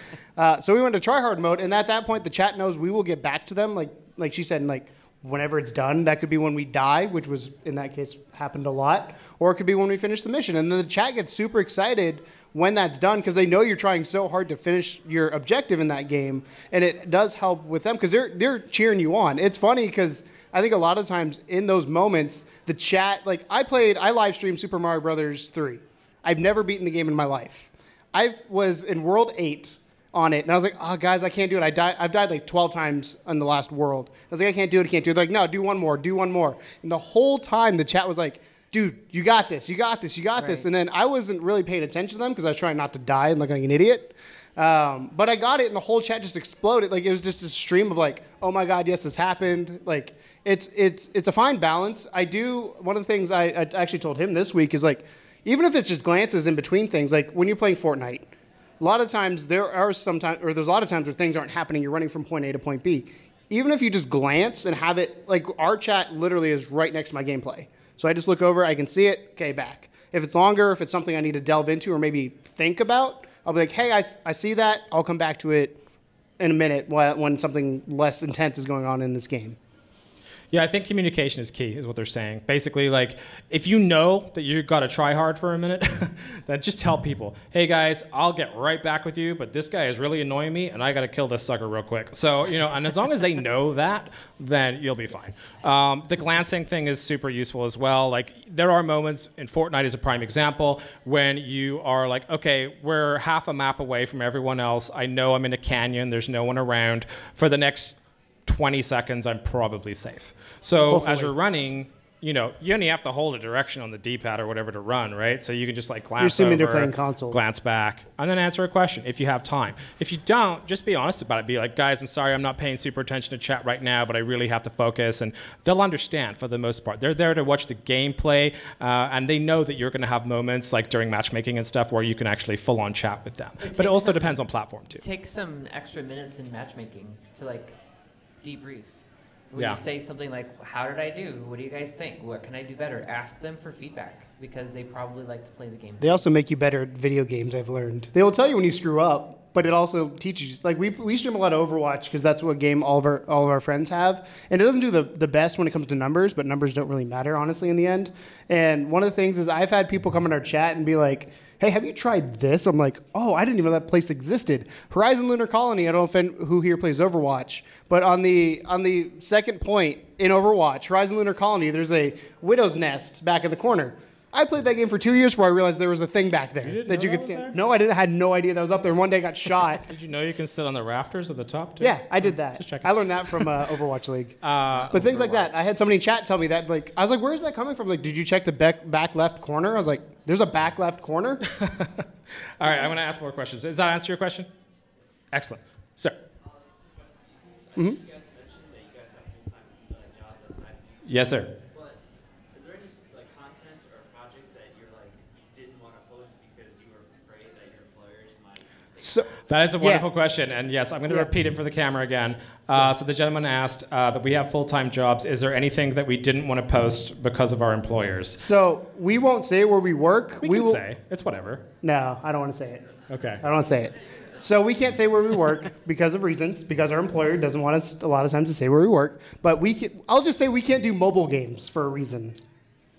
So we went to try hard mode, and at that point, the chat knows we will get back to them. Like she said, like whenever it's done, that could be when we die, which was in that case happened a lot, or it could be when we finish the mission. And then the chat gets super excited when that's done because they know you're trying so hard to finish your objective in that game, and it does help with them because they're cheering you on. It's funny because I think a lot of times in those moments, the chat, like I live streamed Super Mario Brothers 3. I've never beaten the game in my life. I was in World 8 on it, and I was like, oh, guys, I can't do it. I've died like 12 times in the last world. I was like, I can't do it. They're like, no, do one more. And the whole time the chat was like, dude, you got this. Right. And then I wasn't really paying attention to them because I was trying not to die and look like an idiot. But I got it, and the whole chat just exploded. Like it was just a stream of like, oh my God, yes, this happened. Like it's a fine balance. One of the things I actually told him this week is like, even if it's just glances in between things, like when you're playing Fortnite, a lot of times there's a lot of times where things aren't happening. You're running from point A to point B. Even if you just glance and have it, like our chat literally is right next to my gameplay. So I just look over, I can see it, okay, back. If it's longer, if it's something I need to delve into or maybe think about, I'll be like, hey, I see that. I'll come back to it in a minute when something less intense is going on in this game. Yeah, I think communication is key, is what they're saying. Basically, like, if you know that you've got to try hard for a minute, then just tell people, hey, guys, I'll get right back with you, but this guy is really annoying me, and I got to kill this sucker real quick. So, and as long as they know that, then you'll be fine. The glancing thing is super useful as well. Like, there are moments, and Fortnite is a prime example, when you are like, okay, we're half a map away from everyone else. I know I'm in a canyon. There's no one around. For the next 20 seconds, I'm probably safe. So hopefully, as you're running, you only have to hold a direction on the D-pad or whatever to run, right? So you can just like glance over, they're playing console, glance back, and then answer a question if you have time. If you don't, just be honest about it. Be like, guys, I'm sorry, I'm not paying super attention to chat right now, but I really have to focus. And they'll understand for the most part. They're there to watch the gameplay, and they know that you're going to have moments like during matchmaking and stuff where you can actually full-on chat with them. But it also depends on platform too. Take some extra minutes in matchmaking to like debrief. When you say something like, how did I do? What do you guys think? What can I do better? Ask them for feedback because they probably like to play the game. They also make you better at video games, I've learned. They will tell you when you screw up, but it also teaches you. Like we stream a lot of Overwatch because that's what game all of our friends have. And it doesn't do the best when it comes to numbers, but numbers don't really matter, honestly, in the end. And one of the things is I've had people come in our chat and be like, hey, have you tried this? I'm like, oh, I didn't even know that place existed. Horizon Lunar Colony, I don't know who here plays Overwatch, but on the second point in Overwatch, Horizon Lunar Colony, there's a widow's nest back in the corner. I played that game for 2 years before I realized there was a thing back there that you could stand. No, I didn't. I had no idea that was up there. And one day I got shot. Did you know you can sit on the rafters at the top too? Yeah, I did that. Just checking. I learned that from Overwatch League. But things like that. I had somebody in chat tell me that. Like, I was like, where is that coming from? Like, did you check the back left corner? I was like, there's a back left corner? All right, I'm going to ask more questions. Does that answer your question? Excellent. Sir. Mm-hmm. Yes, sir. But is there any like content or projects that you're like you didn't want to post because you were afraid that your employers might? So That is a wonderful question, and yes, I'm going to Yeah. repeat it for the camera again. So the gentleman asked that we have full-time jobs. Is there anything that we didn't want to post because of our employers? So we won't say where we work. We can say. It's whatever. No, I don't want to say it. Okay. I don't want to say it. So we can't say where we work because of reasons, because our employer doesn't want us a lot of times to say where we work. But I'll just say we can't do mobile games for a reason.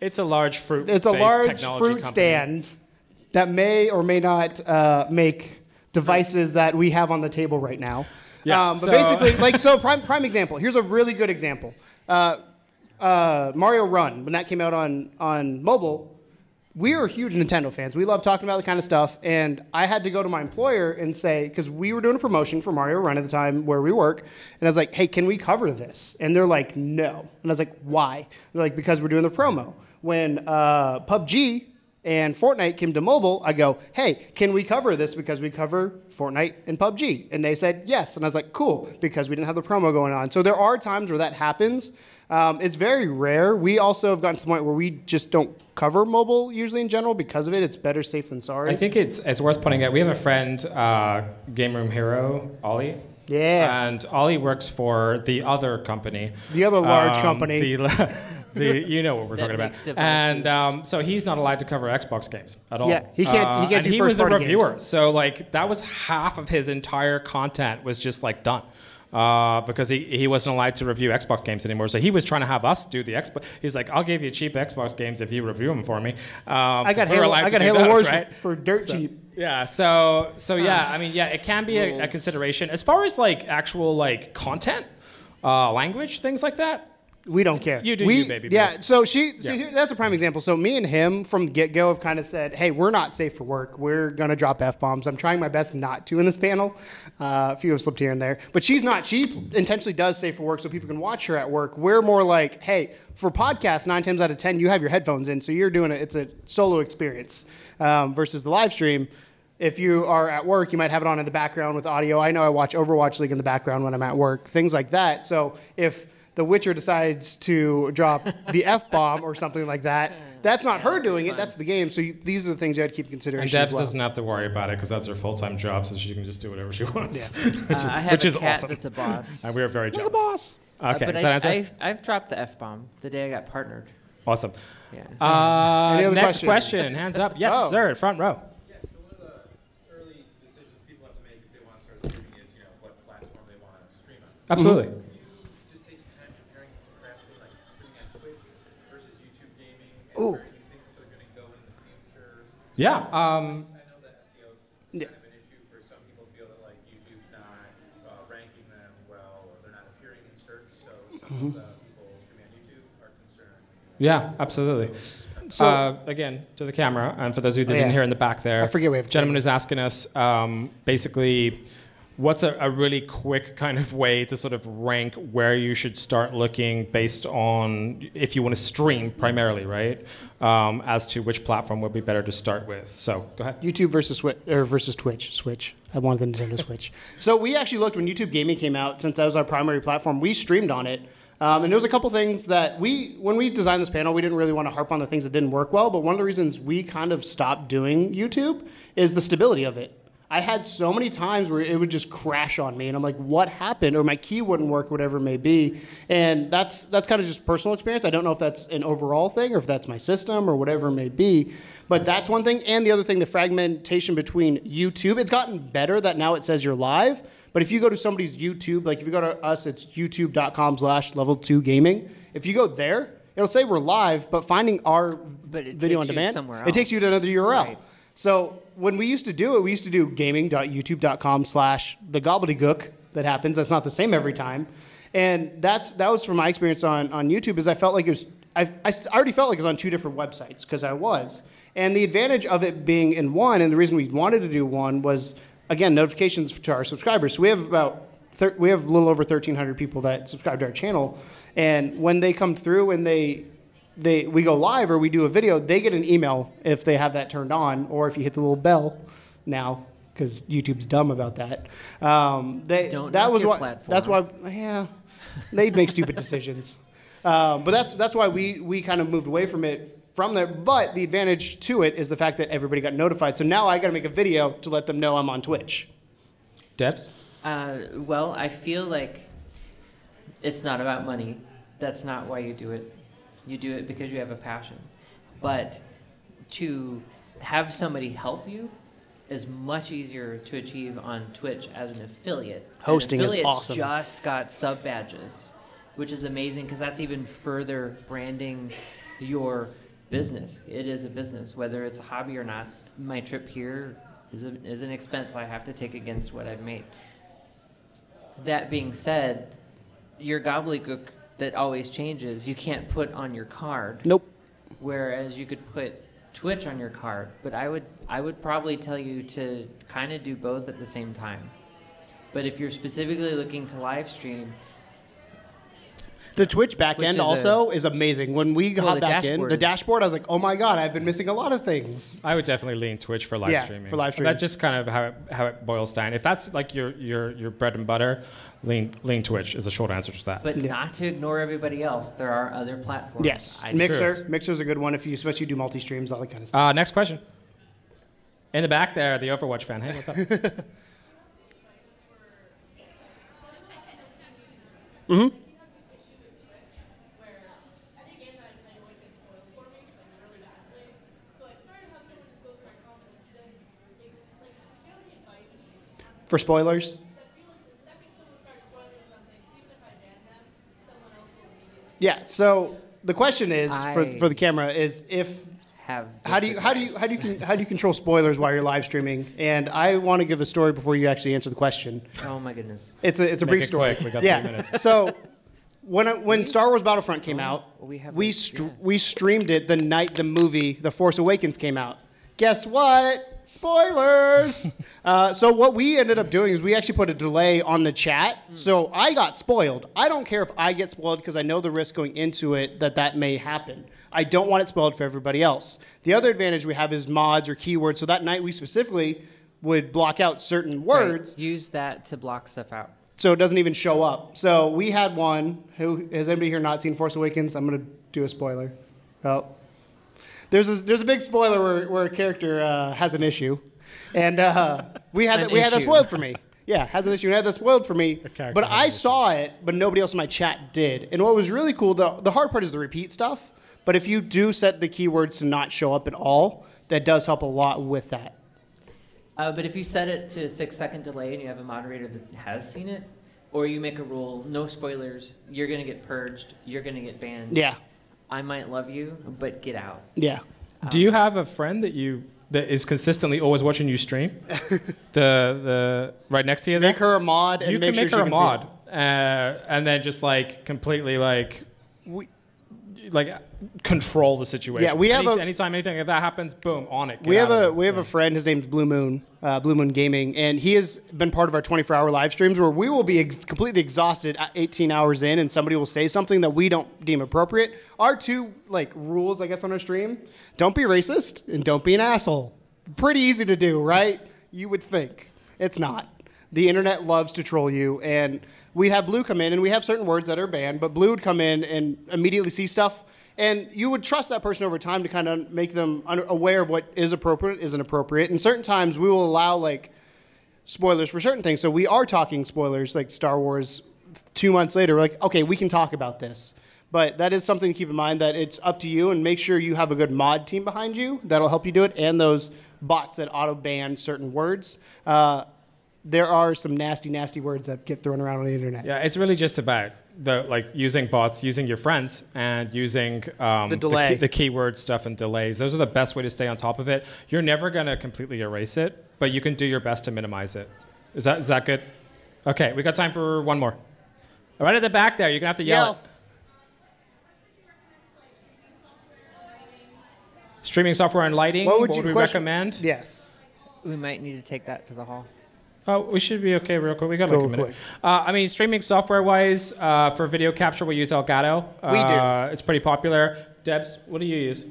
It's a large fruit. It's a large technology fruit company. stand that may or may not make devices that we have on the table right now. Yeah, but basically, prime example. Here's a really good example. Mario Run, when that came out on mobile, we are huge Nintendo fans. We love talking about the kind of stuff. And I had to go to my employer and say, because we were doing a promotion for Mario Run at the time where we work. And I was like, hey, can we cover this? And they're like, no. And I was like, why? They're like, because we're doing the promo. When PUBG and Fortnite came to mobile, I go, hey, can we cover this because we cover Fortnite and PUBG? And they said yes. And I was like, cool, because we didn't have the promo going on. So there are times where that happens. It's very rare. We also have gotten to the point where we just don't cover mobile usually in general because of it. It's better safe than sorry. I think it's worth pointing out. We have a friend, Game Room Hero, Ollie. Yeah. And Ollie works for the other company. The other large company. You know what we're talking about. makes devices. And so he's not alled to cover Xbox games at all. Yeah, he can't and do he was a first-party reviewer. games. So like that was half of his entire content was just like done. Because he wasn't allowed to review Xbox games anymore. So he was trying to have us do the Xbox. He's like, I'll give you cheap Xbox games if you review them for me. I got we're allowed to do Halo those, Wars right? for dirt cheap. Yeah, so yeah, I mean, yeah, it can be a consideration. As far as like actual like content, language, things like that, We don't care. You do you, baby. Yeah, so here, that's a prime example. So me and him from the get-go have kind of said, hey, we're not safe for work. We're going to drop F-bombs. I'm trying my best not to in this panel. A few have slipped here and there. But she's not. She intentionally does safe for work so people can watch her at work. We're more like, hey, for podcasts, 9 times out of 10, you have your headphones in, so you're doing it. It's a solo experience versus the live stream. If you are at work, you might have it on in the background with audio. I know I watch Overwatch League in the background when I'm at work, things like that. So if The Witcher decides to drop the F-bomb or something like that, that's not her doing it, that's the game. So these are the things you have to keep in consideration And as Debs well. doesn't have to worry about it because that's her full-time job, so she can just do whatever she wants, I have which a is cat awesome. that's a boss. And we are very jealous. boss. Okay, But does that answer? I've dropped the F-bomb the day I got partnered. Awesome. Yeah. Any other Next questions? question, hands up. Yes, Oh. sir, front row. Yes, so one of the early decisions people have to make if they want to start streaming is, what platform they want to stream on. Absolutely. Can you just take some time comparing and contrasting, like streaming on Twitch versus YouTube gaming, and where you think they're going to go in the future? Yeah. I know that SEO is Yeah. kind of an issue for some people feel that like YouTube's not ranking them well, or they're not appearing in search, so some of the people streaming on YouTube are concerned. Yeah, absolutely. So- Again, to the camera, and for those of you that Oh, didn't yeah. hear in the back there, I forget we have gentleman is asking us basically what's a really quick kind of way to sort of rank where you should start looking based on if you want to stream primarily, right? As to which platform would be better to start with. So go ahead. YouTube versus Twitch. Switch. I wanted the Nintendo Switch. So we actually looked when YouTube Gaming came out, since that was our primary platform, we streamed on it. And there was a couple things that when we designed this panel, we didn't really want to harp on the things that didn't work well, but one of the reasons we kind of stopped doing YouTube is the stability of it. I had so many times where it would just crash on me, and I'm like, what happened? Or my key wouldn't work, whatever it may be. And that's kind of just personal experience. I don't know if that's an overall thing or if that's my system or whatever it may be. But that's one thing. And the other thing, the fragmentation between YouTube. It's gotten better that now it says you're live. But if you go to somebody's YouTube, like if you go to us, it's youtube.com/level2gaming. If you go there, it'll say we're live, but finding our But it video on takes you demand, somewhere it takes you to else. another URL. Right. So when we used to do it, we used to do gaming.youtube.com/the gobbledygook that happens. That's not the same every time. And that was from my experience on YouTube, is I felt like it was, I already felt like it was on 2 different websites, because I was. And the advantage of it being in one, and the reason we wanted to do one was, again, notifications to our subscribers. So we have we have a little over 1,300 people that subscribe to our channel. And when they come through and we go live or we do a video, they get an email if they have that turned on, or if you hit the little bell now, because YouTube's dumb about that. Don't knock your platform. That's why, yeah, they make stupid decisions. But that's why we kind of moved away from it from there. But the advantage to it is the fact that everybody got notified. So now I got to make a video to let them know I'm on Twitch. Debs? Well, I feel like it's not about money. That's not why you do it. You do it because you have a passion. But to have somebody help you is much easier to achieve on Twitch as an affiliate. Hosting is Affiliates awesome. Just got sub badges, which is amazing because that's even further branding your business. It is a business, whether it's a hobby or not. My trip here is an expense I have to take against what I've made. That being said, your gobbledygook that always changes, you can't put on your card. Nope. Whereas you could put Twitch on your card, but I would probably tell you to kind of do both at the same time. But if you're specifically looking to live stream, The Twitch backend Twitch is also is amazing. When we Well, got the back in, dashboard the is- dashboard, I was like, oh my God, I've been missing a lot of things. I would definitely lean Twitch for live Yeah, streaming. for live streaming. That's just kind of how it boils down. If that's like your bread and butter, lean Twitch is a short answer to that. but not to ignore everybody else, there are other platforms. Yes. I- Mixer's a good one if you especially do multi-streams, all that kind of stuff. Next question. In the back there, the Overwatch fan. Hey, what's up? Mm-hmm. For spoilers? Yeah, so the question is for the camera is if how do you control spoilers while you're live streaming? And I want to give a story before you actually answer the question. Oh my goodness. It's a Make brief it story. quick. We got 3 Yeah. minutes. So when Star Wars Battlefront came out, we streamed it the night the movie The Force Awakens came out. Guess what? Spoilers. So what we ended up doing is we actually put a delay on the chat. So I got spoiled. I don't care if I get spoiled because I know the risk going into it that may happen. I don't want it spoiled for everybody else. The other advantage we have is mods or keywords. So that night we specifically would block out certain words. Right. Use that to block stuff out. So it doesn't even show up. So we had one. Has anybody here not seen Force Awakens? I'm going to do a spoiler. Oh. There's a big spoiler where a character has an issue. And we had that spoiled for me. Yeah, has an issue and had that spoiled for me. But I saw it, but nobody else in my chat did. And what was really cool, the hard part is the repeat stuff. But if you do set the keywords to not show up at all, that does help a lot with that. But if you set it to a 6-second delay and you have a moderator that has seen it, or you make a rule, no spoilers, you're going to get purged, you're going to get banned. Yeah. I might love you, but get out. Yeah. Do you have a friend that is consistently always watching you stream? the right next to you there? Make her a mod and you make can sure make her she a can see mod, it. and then just like completely like control the situation. Yeah, we have anytime anything like that happens, boom, on it. We have a friend. His name's Blue Moon Gaming, and he has been part of our 24-hour live streams where we will be completely exhausted at 18 hours in, and somebody will say something that we don't deem appropriate. Our two rules, I guess, on our stream: don't be racist and don't be an asshole. Pretty easy to do, right? You would think. It's not. The internet loves to troll you, and we'd have Blue come in, and we have certain words that are banned, but Blue would come in and immediately see stuff. And you would trust that person over time to kind of make them aware of what is appropriate, isn't appropriate. And certain times we will allow spoilers for certain things. So we are talking spoilers like Star Wars 2 months later. We're like, okay, we can talk about this. But that is something to keep in mind that it's up to you, and make sure you have a good mod team behind you that'll help you do it, and those bots that auto ban certain words. There are some nasty, nasty words that get thrown around on the internet. Yeah, it's really just about using bots, using your friends, and using the delay, the keyword stuff and delays. Those are the best way to stay on top of it. You're never going to completely erase it, but you can do your best to minimize it. Is that good? Okay, we got time for one more. Right at the back there, you're going to have to yell. Streaming software and lighting. What would we recommend? Yes. We might need to take that to the hall. Oh, we should be okay real quick. We got Go like a minute. quick. Streaming software-wise, for video capture, we use Elgato. We do. It's pretty popular. Debs, what do you use?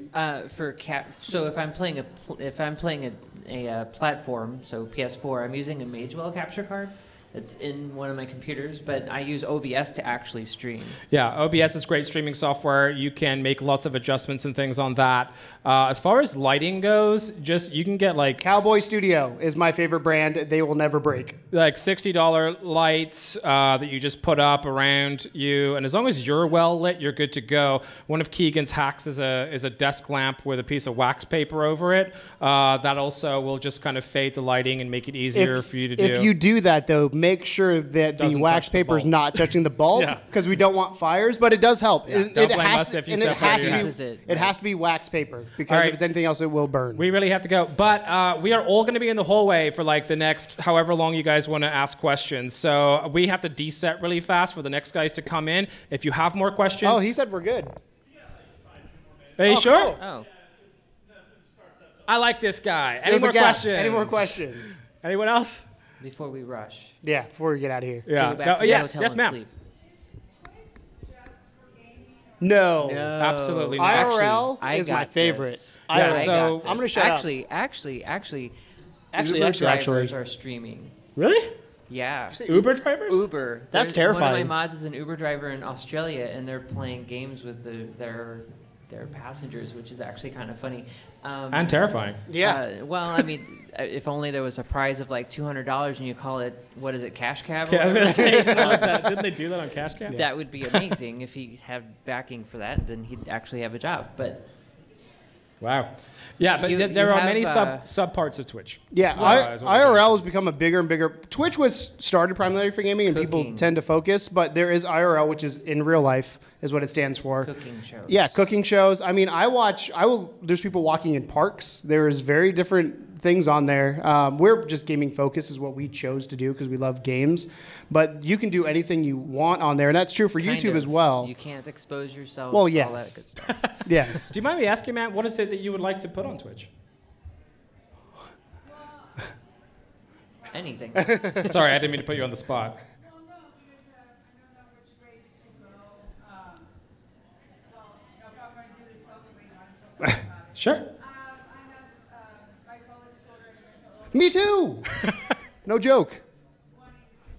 So if I'm playing a platform, so PS4, I'm using a Magewell capture card. It's in one of my computers, but I use OBS to actually stream. Yeah, OBS is great streaming software. You can make lots of adjustments and things on that. As far as lighting goes, just you can get like Cowboy Studio is my favorite brand. They will never break. like $60 lights that you just put up around you, and as long as you're well lit, you're good to go. One of Keegan's hacks is a desk lamp with a piece of wax paper over it. That also will just kind of fade the lighting and make it easier for you to do. If you do that, though, make sure that the Doesn't wax touch the paper is bulb. not touching the bulb Yeah. because we don't want fires, but it does help. Don't blame us if you separate it. it has to be wax paper because All right. if it's anything else, it will burn. We really have to go. But we are all going to be in the hallway for like the next however long you guys want to ask questions. So we have to deset really fast for the next guys to come in. If you have more questions. Oh, he said we're good. Are you sure? Cool. Oh. I like this guy. Any There's a more gap. questions? Any more questions? Anyone else? Before we rush. Yeah, before we get out of here. Yeah. To go back No, to the yes, hotel yes, and ma'am. sleep. No. Absolutely not. IRL I is my got favorite. this. Yeah, IRL. so- got I'm gonna this. shut up. Actually, Actually, Uber actually. drivers are streaming. Really? Yeah. Uber drivers? Uber. That's One terrifying. of my mods is an Uber driver in Australia, and they're playing games with their passengers, which is actually kind of funny. And terrifying. Yeah. Well, I mean, if only there was a prize of like $200 and you call it, what is it, Cash Cab? or Yeah, I was going to whatever? say something like that. Didn't they do that on Cash Cab? That would be amazing. If he had backing for that, then he'd actually have a job. But Wow. Yeah, but You- there you are have, many sub parts of Twitch. Yeah, is what we're IRL has become a bigger and bigger. Twitch was started primarily for gaming, and people Cooking. tend to focus. But there is IRL, which is in real life, is what it stands for. cooking shows. Yeah, cooking shows. I mean, there's people walking in parks. There's very different things on there. We're just gaming focused is what we chose to do because we love games. But you can do anything you want on there, and that's true for Kind YouTube of. as well. You can't expose yourself. Well, All that yes. good stuff. Yes. Do you mind me asking, Matt, what is it that you would like to put on Twitch? Anything. Sorry, I didn't mean to put you on the spot. Well, no, because I don't know which way to go. Well, if I'm going to do this publicly, I might as well talk about it. Sure. I have bipolar disorder and mental illness. Me too. No joke. Wanting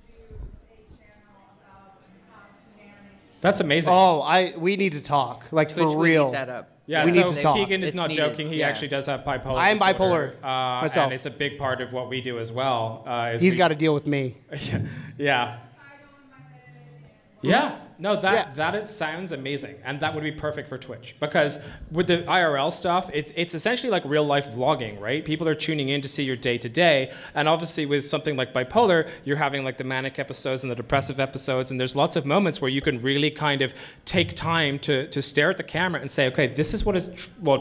to do a channel about how to manage. That's amazing. Oh, we need to talk, like Twitch for will real. eat that up. Yeah, We so need to talk. Keegan is It's not needed, joking. He yeah. actually does have bipolar I am disorder, bipolar myself. and it's a big part of what we do as well. He's got to deal with me. Yeah. Title in my head and Yeah. No, Yeah. it sounds amazing, and that would be perfect for Twitch because with the IRL stuff, it's essentially like real life vlogging, right? People are tuning in to see your day to day, and obviously with something like bipolar, you're having like the manic episodes and the depressive episodes, and there's lots of moments where you can really kind of take time to stare at the camera and say, okay, this is what is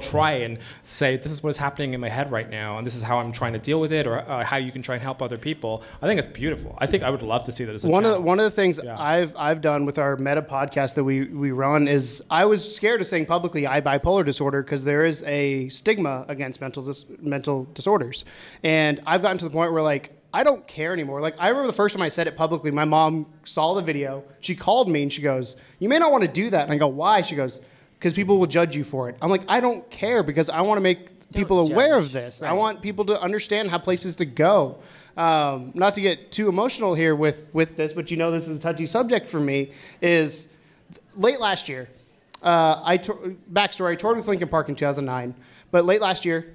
try and say this is what is happening in my head right now, and this is how I'm trying to deal with it, or how you can try and help other people. I think it's beautiful. I think I would love to see that as a One channel. of the things Yeah. I've done with our meta podcast that we run is I was scared of saying publicly I bipolar disorder because there is a stigma against mental disorders, and I've gotten to the point where like I don't care anymore. Like I remember the first time I said it publicly, my mom saw the video, she called me and she goes, "You may not want to do that," and I go, "Why?" She goes, "Because people will judge you for it." I'm like, I don't care because I want to make people Don't aware of judge. this. I Right. want people to understand how places to go. Not to get too emotional here with this, but you know this is a touchy subject for me, is late last year, backstory, I toured with Linkin Park in 2009, but late last year,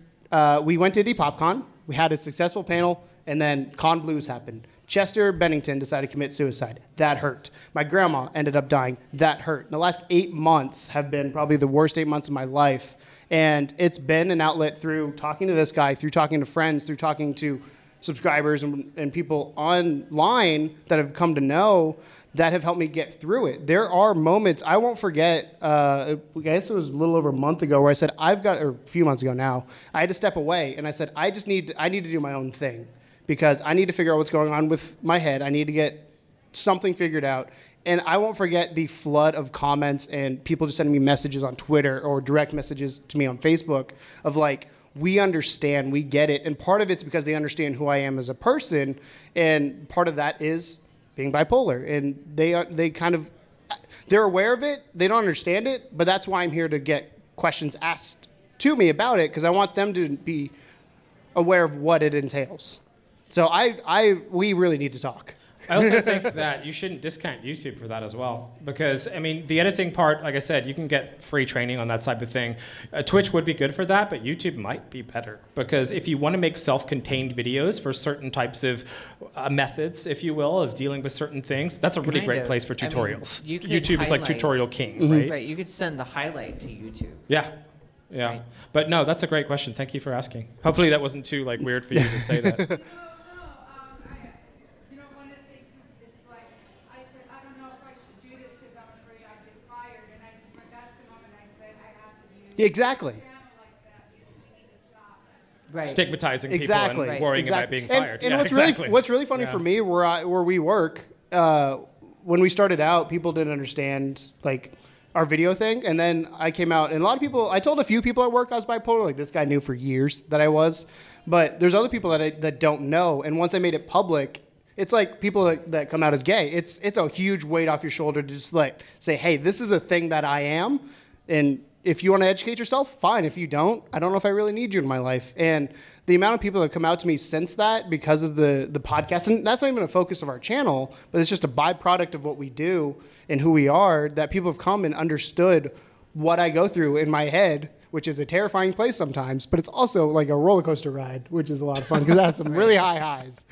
we went to Indy Popcon, we had a successful panel, and then Con Blues happened. Chester Bennington decided to commit suicide. That hurt. My grandma ended up dying. That hurt. And the last 8 months have been probably the worst 8 months of my life. And it's been an outlet through talking to this guy, through talking to friends, through talking to subscribers and people online that have come to know that have helped me get through it. There are moments I won't forget. I guess it was a little over a month ago where I said or a few months ago now, I had to step away and I said I need to do my own thing because I need to figure out what's going on with my head. I need to get something figured out. And I won't forget the flood of comments and people just sending me messages on Twitter or direct messages to me on Facebook of like, we understand, we get it. And part of it's because they understand who I am as a person. And part of that is being bipolar. And they're aware of it. They don't understand it. But that's why I'm here to get questions asked to me about it because I want them to be aware of what it entails. So we really need to talk. I also think that you shouldn't discount YouTube for that as well, because I mean the editing part, like I said, you can get free training on that type of thing. Twitch would be good for that, but YouTube might be better, because if you want to make self-contained videos for certain types of methods, if you will, of dealing with certain things, that's a really great place for tutorials. I mean, YouTube is like tutorial king, right? Right. You could send the highlight to YouTube. Yeah. Yeah. Right. But no, that's a great question. Thank you for asking. Hopefully that wasn't too like weird for you to say that. You know, one of the things is, it's like, I said, I don't know if I should do this because I'm afraid I'd get fired. And I just went, that's the moment I said, I have to do Exactly. a channel like that. We need to stop. Right. Stigmatizing Exactly. people and worrying about Exactly. being fired. And Yeah, what's exactly. really funny for me, where we work, when we started out, people didn't understand like our video thing, and then I came out, and a lot of people, I told a few people at work I was bipolar. Like, this guy knew for years that I was, but there's other people that don't know. And once I made it public, it's like people that come out as gay. It's a huge weight off your shoulder to just like say, hey, this is a thing that I am, and if you want to educate yourself, fine. If you don't, I don't know if I really need you in my life. And the amount of people that come out to me since that, because of the podcast, and that's not even a focus of our channel, but it's just a byproduct of what we do and who we are, that people have come and understood what I go through in my head, which is a terrifying place sometimes, but it's also like a roller coaster ride, which is a lot of fun because it has some really high highs.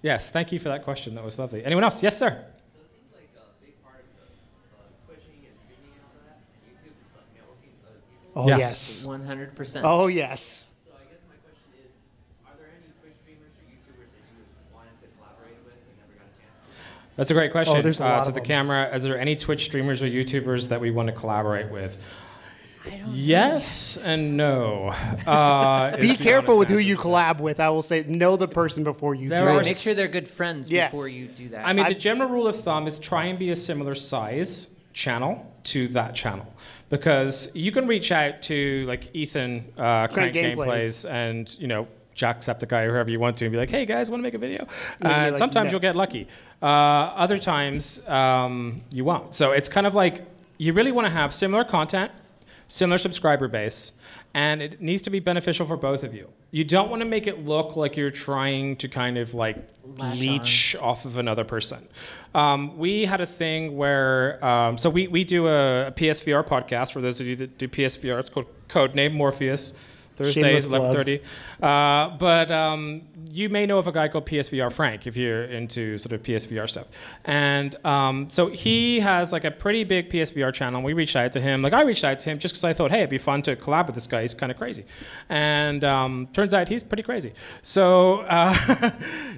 Yes, thank you for that question. That was lovely. Anyone else? Yes, sir. So it seems like a big part of the Twitching and streaming and all that, YouTube is like networking with other people. Oh, Yeah. yes. 100%. Oh, yes. So I guess my question is, are there any Twitch streamers or YouTubers that you wanted to collaborate with and never got a chance to? That's a great question. Oh, there's a lot to of the them. camera, is there any Twitch streamers or YouTubers that we want to collaborate with? I don't Yes and no. Be is the careful honest with who answer you to that. collab with. I will say, know the person before you There do are it. Make sure they're good friends Yes. before you do that. I mean, the general rule of thumb is try and be a similar size channel to that channel, because you can reach out to like Ethan Crank Gameplays. Gameplays and Jacksepticeye or whoever you want to, and be like, hey guys, want to make a video? And like, sometimes no. you'll get lucky. Other times you won't. So it's kind of like you really want to have similar content, similar subscriber base, and it needs to be beneficial for both of you. You don't want to make it look like you're trying to kind of like leech off of another person. We had a thing where, so we do a PSVR podcast. For those of you that do PSVR, it's called Codename Morpheus. Thursdays, Shameless plug. 11:30. But you may know of a guy called PSVR Frank if you're into sort of PSVR stuff. And so he has like a pretty big PSVR channel. We reached out to him. Like I reached out to him just because I thought, hey, it'd be fun to collab with this guy. He's kind of crazy. And turns out he's pretty crazy. So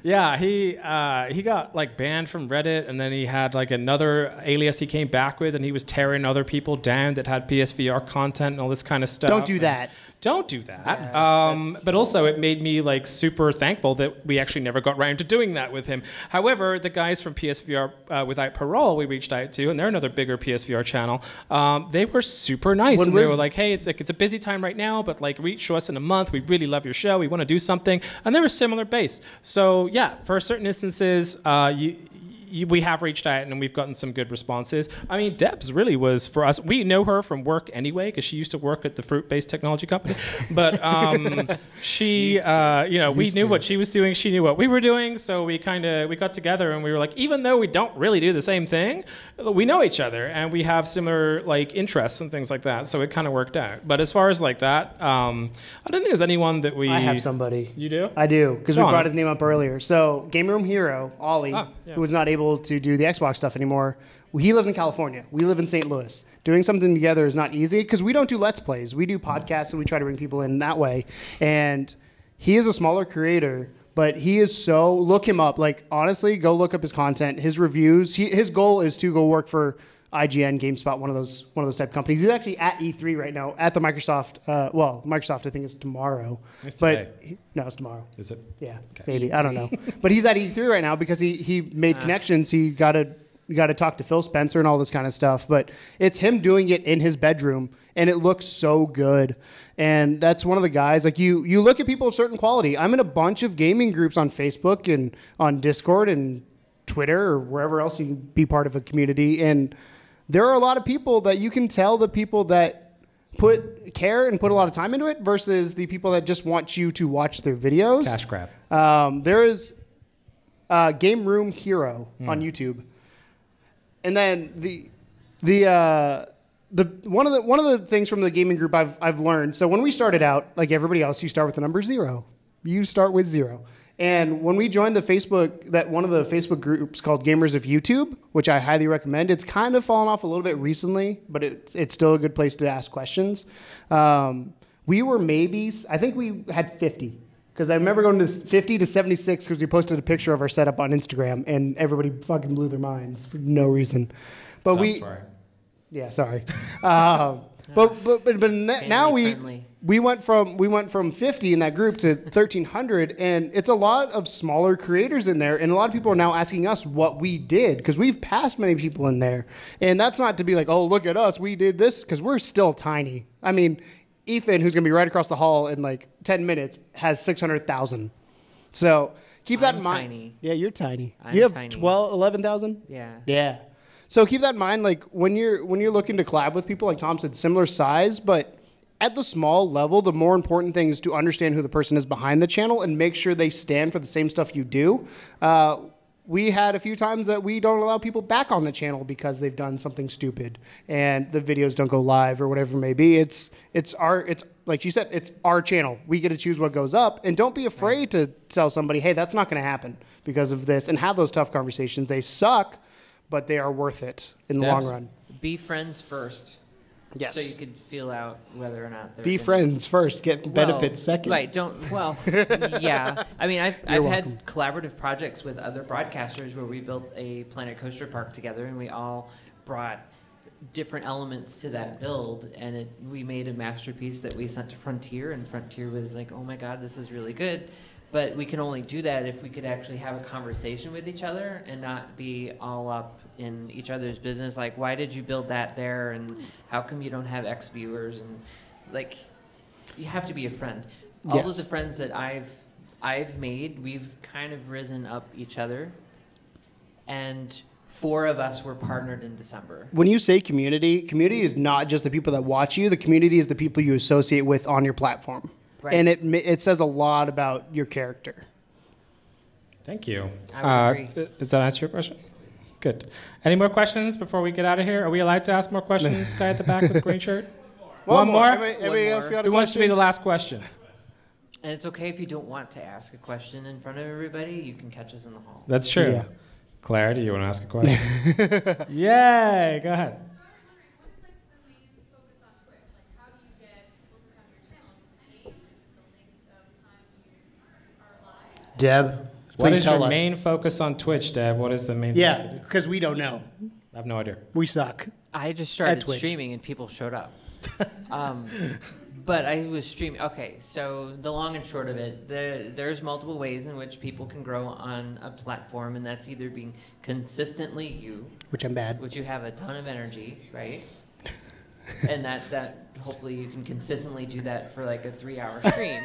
yeah, he got like banned from Reddit, and then he had like another alias he came back with, and he was tearing other people down that had PSVR content and all this kind of stuff. Don't do that. Don't do that. But also, it made me like super thankful that we actually never got around to doing that with him. However, the guys from PSVR Without Parole we reached out to, and they're another bigger PSVR channel. They were super nice, and they were like, "Hey, it's a busy time right now, but like reach us in a month. We really love your show. We want to do something." And they were similar base. So yeah, for certain instances, we have reached out and we've gotten some good responses. I mean, Debs really was for us. We know her from work anyway because she used to work at the fruit-based technology company. But she, we knew what she was doing. She knew what we were doing. So we got together and we were like, even though we don't really do the same thing, we know each other and we have similar like interests and things like that. So it kind of worked out. But as far as like that, I don't think there's anyone that we. I have somebody. You do? I do, because we Go on. brought his name up earlier. So, Game Room Hero, Ollie, who was not able to do the Xbox stuff anymore, he lives in California. We live in St. Louis. Doing something together is not easy, because we don't do Let's Plays. We do podcasts, and we try to bring people in that way. And he is a smaller creator, but he is so... Look him up. Like, honestly, go look up his content, his reviews. His goal is to go work for IGN, GameSpot, one of those type of companies. He's actually at E3 right now at the Microsoft. Microsoft I think is tomorrow. It's but today. no, it's tomorrow. Is it? Yeah, maybe I don't know. But he's at E3 right now because he made connections. He got to talk to Phil Spencer and all this kind of stuff. But it's him doing it in his bedroom, and it looks so good. And that's one of the guys. Like you look at people of certain quality. I'm in a bunch of gaming groups on Facebook and on Discord and Twitter or wherever else you can be part of a community. And there are a lot of people that you can tell the people that put care and put a lot of time into it versus the people that just want you to watch their videos. Cash grab. There is Game Room Hero on YouTube. And then one of the things from the gaming group I've learned. So when we started out, like everybody else, you start with the number 0. You start with 0. And when we joined one of the Facebook groups called Gamers of YouTube, which I highly recommend, it's kind of fallen off a little bit recently, but it's still a good place to ask questions. We were I think we had 50. Because I remember going to 50 to 76 because we posted a picture of our setup on Instagram, and everybody fucking blew their minds for no reason. But yeah, sorry. But now we went from 50 in that group to 1,300, and it's a lot of smaller creators in there, and a lot of people are now asking us what we did because we've passed many people in there, and that's not to be like, oh, look at us, we did this, because we're still tiny. I mean, Ethan, who's going to be right across the hall in like 10 minutes, has 600,000. So keep that in mind. Tiny. Yeah, you're tiny. I'm you have tiny. 11,000? Yeah. Yeah. So keep that in mind, like when you're looking to collab with people, like Tom said, similar size, but at the small level, the more important thing is to understand who the person is behind the channel and make sure they stand for the same stuff you do. We had a few times that we don't allow people back on the channel because they've done something stupid and the videos don't go live or whatever it may be. It's like you said, it's our channel. We get to choose what goes up, and don't be afraid to tell somebody, hey, that's not going to happen because of this, and have those tough conversations. They suck, but they are worth it in the long run. Be friends first. Yes. So you could feel out whether or not they're Be friends first, get benefits second. Right. Yeah. I mean, I've had collaborative projects with other broadcasters where we built a Planet Coaster Park together, and we all brought different elements to that build, and we made a masterpiece that we sent to Frontier, and Frontier was like, oh my God, this is really good. But we can only do that if we could actually have a conversation with each other and not be all up in each other's business. Like, why did you build that there? And how come you don't have X viewers? And like, you have to be a friend. All of the friends that I've made, we've kind of risen up each other. And 4 of us were partnered in December. When you say community is not just the people that watch you. The community is the people you associate with on your platform. Right. And it says a lot about your character. Thank you. I would agree. Does that answer your question? Good. Any more questions before we get out of here? Are we allowed to ask more questions? Guy at the back with the green shirt? One more? Everybody else got a Who wants to be the last question? And it's okay if you don't want to ask a question in front of everybody. You can catch us in the hall. That's true. Yeah. Claire, do you want to ask a question? Yay! Go ahead. Deb, what please is tell your us. main focus on Twitch, Deb? What is the main thing to do? Because we don't know. I have no idea. We suck. I just started streaming and people showed up. But I was streaming. Okay, so the long and short of it, there's multiple ways in which people can grow on a platform, and that's either being consistently you. Which I'm bad. Which you have a ton of energy, right? And that hopefully you can consistently do that for like a 3-hour stream.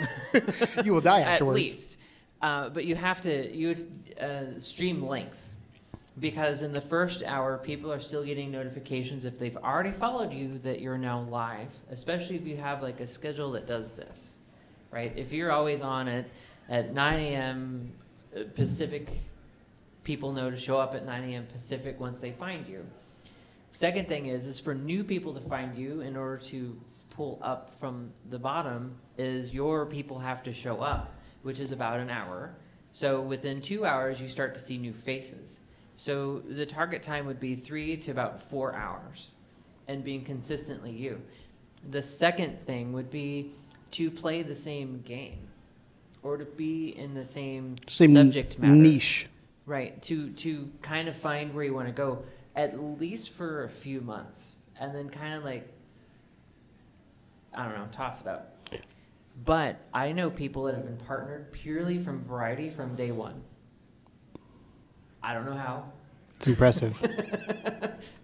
You will die afterwards. At least. But you have to stream length. Because in the first hour, people are still getting notifications if they've already followed you that you're now live, especially if you have like a schedule that does this, right? If you're always on it at 9 a.m. Pacific, people know to show up at 9 a.m. Pacific once they find you. Second thing is for new people to find you in order to pull up from the bottom is your people have to show up, which is about an hour. So within 2 hours, you start to see new faces. So the target time would be 3 to about 4 hours and being consistently you. The second thing would be to play the same game or to be in the same subject matter. Niche. Right, to kind of find where you want to go, at least for a few months, and then kind of like, I don't know, toss it up. But I know people that have been partnered purely from variety from day one. I don't know how. It's impressive.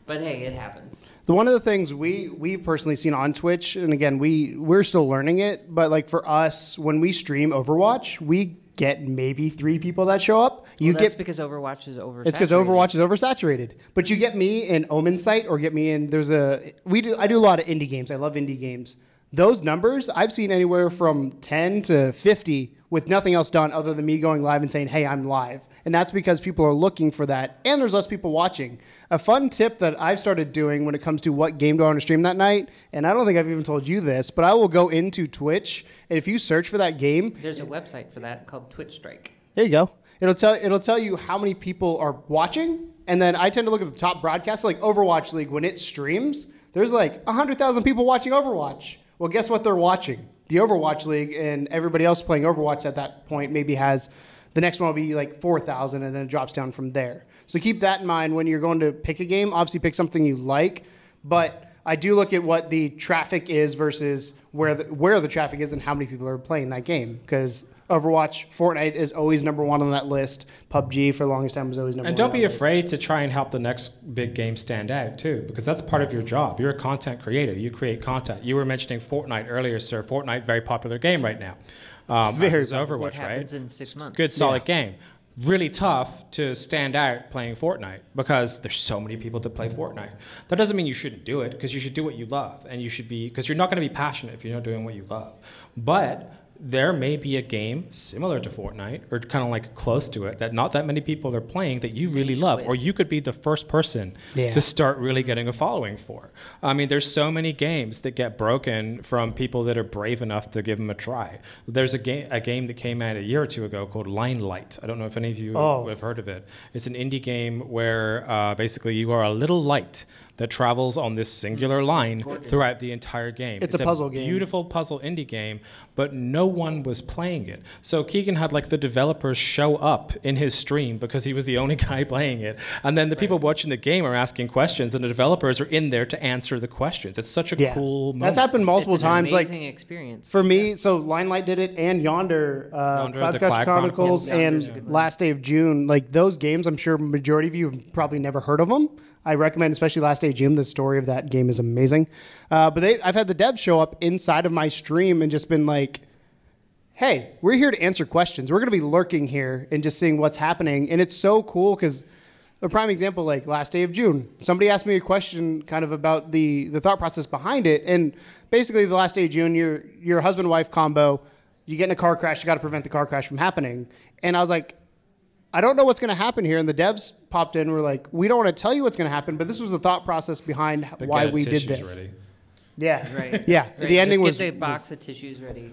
But hey, it happens. One of the things we've personally seen on Twitch, and again, we're still learning it, but like for us, when we stream Overwatch, we get maybe 3 people that show up. That's because Overwatch is oversaturated. It's because Overwatch is oversaturated. But you get me in Omen Sight, or get me in, I do a lot of indie games. I love indie games. Those numbers, I've seen anywhere from 10 to 50 with nothing else done other than me going live and saying, hey, I'm live. And that's because people are looking for that, and there's less people watching. A fun tip that I've started doing when it comes to what game do I want to stream that night, and I don't think I've even told you this, but I will go into Twitch, and if you search for that game... There's a website for that called Twitch Strike. There you go. It'll tell you how many people are watching, and then I tend to look at the top broadcasts, like Overwatch League, when it streams, there's like 100,000 people watching Overwatch. Well, guess what they're watching? The Overwatch League, and everybody else playing Overwatch at that point maybe has... The next one will be like 4,000, and then it drops down from there. So keep that in mind when you're going to pick a game. Obviously, pick something you like, but I do look at what the traffic is versus where the traffic is and how many people are playing that game. Because Overwatch, Fortnite is always number one on that list. PUBG for the longest time was always number one. And don't be afraid to try and help the next big game stand out too, because that's part of your job. You're a content creator. You create content. You were mentioning Fortnite earlier, sir. Fortnite, very popular game right now. Very Overwatch, What happens right? in 6 months? Good, solid game. Really tough to stand out playing Fortnite because there's so many people that play Fortnite. That doesn't mean you shouldn't do it, because you should do what you love, and you should be, because you're not going to be passionate if you're not doing what you love. But there may be a game similar to Fortnite, or kind of like close to it, that not that many people are playing that you really love, or you could be the first person to start really getting a following for. I mean, there's so many games that get broken from people that are brave enough to give them a try. There's a game that came out a year or two ago called Limelight. I don't know if any of you have heard of it. It's an indie game where basically you are a little light that travels on this singular line throughout the entire game. It's a puzzle game. Beautiful puzzle indie game, but no one was playing it. So Keegan had like the developers show up in his stream because he was the only guy playing it. And then the people watching the game are asking questions, and the developers are in there to answer the questions. It's such a cool moment. That's happened multiple times. Amazing experience. For me, so Limelight did it, and Yonder, Cloud Catch Chronicles, and Last Day of June. Like those games, I'm sure majority of you have probably never heard of them. I recommend, especially Last Day of June. The story of that game is amazing. But I've had the devs show up inside of my stream and just been like, hey, we're here to answer questions. We're going to be lurking here and just seeing what's happening. And it's so cool because a prime example, like Last Day of June, somebody asked me a question kind of about the thought process behind it. And basically the Last Day of June, your husband-wife combo, you get in a car crash, you got to prevent the car crash from happening. And I was like, I don't know what's going to happen here. And the devs popped in and were like, we don't want to tell you what's going to happen, but this was the thought process behind why we did this. Ready. Yeah. Right. Yeah. Right. The ending Just was get the box of tissues ready.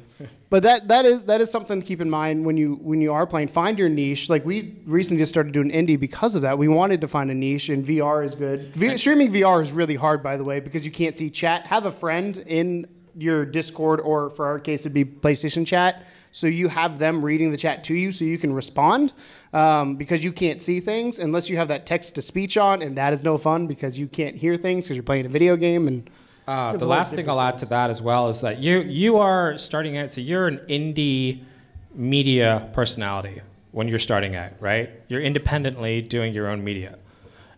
But that is something to keep in mind when you are playing. Find your niche. Like we recently just started doing indie because of that. We wanted to find a niche, and VR is good. Streaming VR is really hard, by the way, because you can't see chat. Have a friend in your Discord, or for our case, it'd be PlayStation chat. So you have them reading the chat to you so you can respond, because you can't see things unless you have that text-to-speech on, and that is no fun because you can't hear things because you're playing a video game. And the last thing I'll add to that as well is that you are starting out, so you're an indie media personality when you're starting out, right? You're independently doing your own media.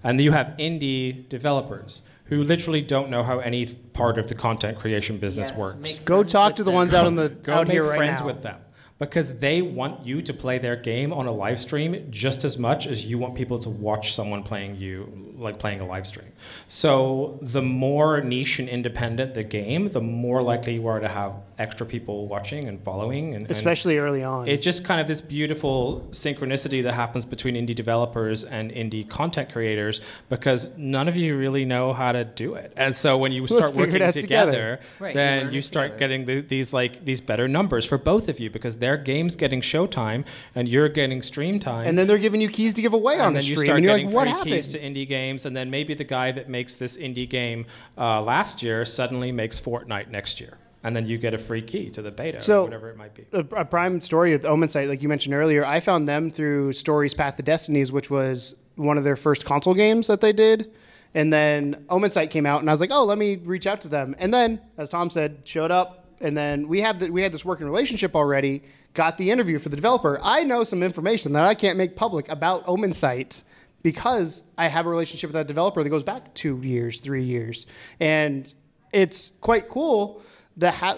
And you have indie developers who literally don't know how any part of the content creation business works. Go talk to the ones out on the out here right now. Go make friends with them, because they want you to play their game on a live stream just as much as you want people to watch someone playing a live stream. So the more niche and independent the game, the more likely you are to have extra people watching and following. And especially early on. It's just kind of this beautiful synchronicity that happens between indie developers and indie content creators, because none of you really know how to do it. And so when you start working together, then you start getting these better numbers for both of you, because their game's getting showtime and you're getting stream time. And then they're giving you keys to give away on the stream. And you're like, what happened? Keys to indie games, and then maybe the guy that makes this indie game last year suddenly makes Fortnite next year. And then you get a free key to the beta, or whatever it might be. A prime story with Omen Sight, like you mentioned earlier, I found them through Stories Path to Destinies, which was one of their first console games that they did. And then Omen Sight came out, and I was like, oh, let me reach out to them. And then, as Tom said, showed up. And then we had this working relationship already, got the interview for the developer. I know some information that I can't make public about Omen Sight because I have a relationship with that developer that goes back 2 years, 3 years. And it's quite cool to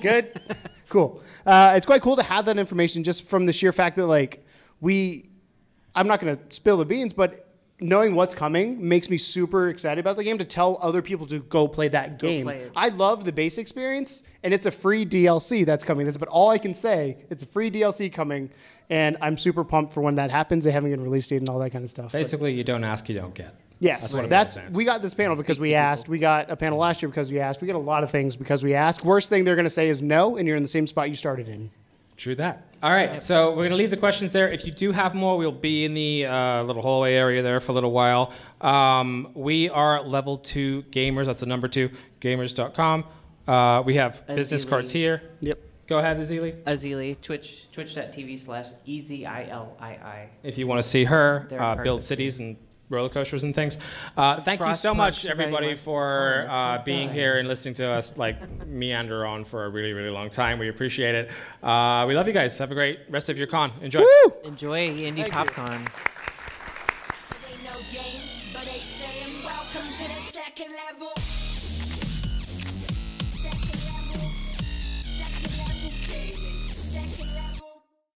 good? Cool. It's quite cool to have that information just from the sheer fact that, like, I'm not going to spill the beans, but knowing what's coming makes me super excited about the game to tell other people to go play that game. play it. I love the base experience, and it's a free DLC that's coming. That's about all I can say. It's a free DLC coming, and I'm super pumped for when that happens. They haven't even released it and all that kind of stuff. But Basically, you don't ask, you don't get. yes, what it that's boils down to. we got this panel because we asked. We got a panel last year because we asked. We get a lot of things because we asked. Worst thing they're going to say is no, and you're in the same spot you started in. True that. All right, so we're going to leave the questions there. If you do have more, we'll be in the little hallway area there for a little while. We are level 2 gamers. That's the number 2, gamers.com. We have business Ezilii. cards here. Yep. Go ahead, Ezilii. Ezilii, twitch.tv/EZILII. If you want to see her There are build cards cities and roller coasters and things. Thank you so Frostpunk much, Survivor everybody, Wars. for Oh, this being guy. here and listening to us like meander on for a really, really long time. We appreciate it. We love you guys. Have a great rest of your con. Enjoy. Enjoy Indy Popcon. It ain't no game, but they saying welcome to the second level.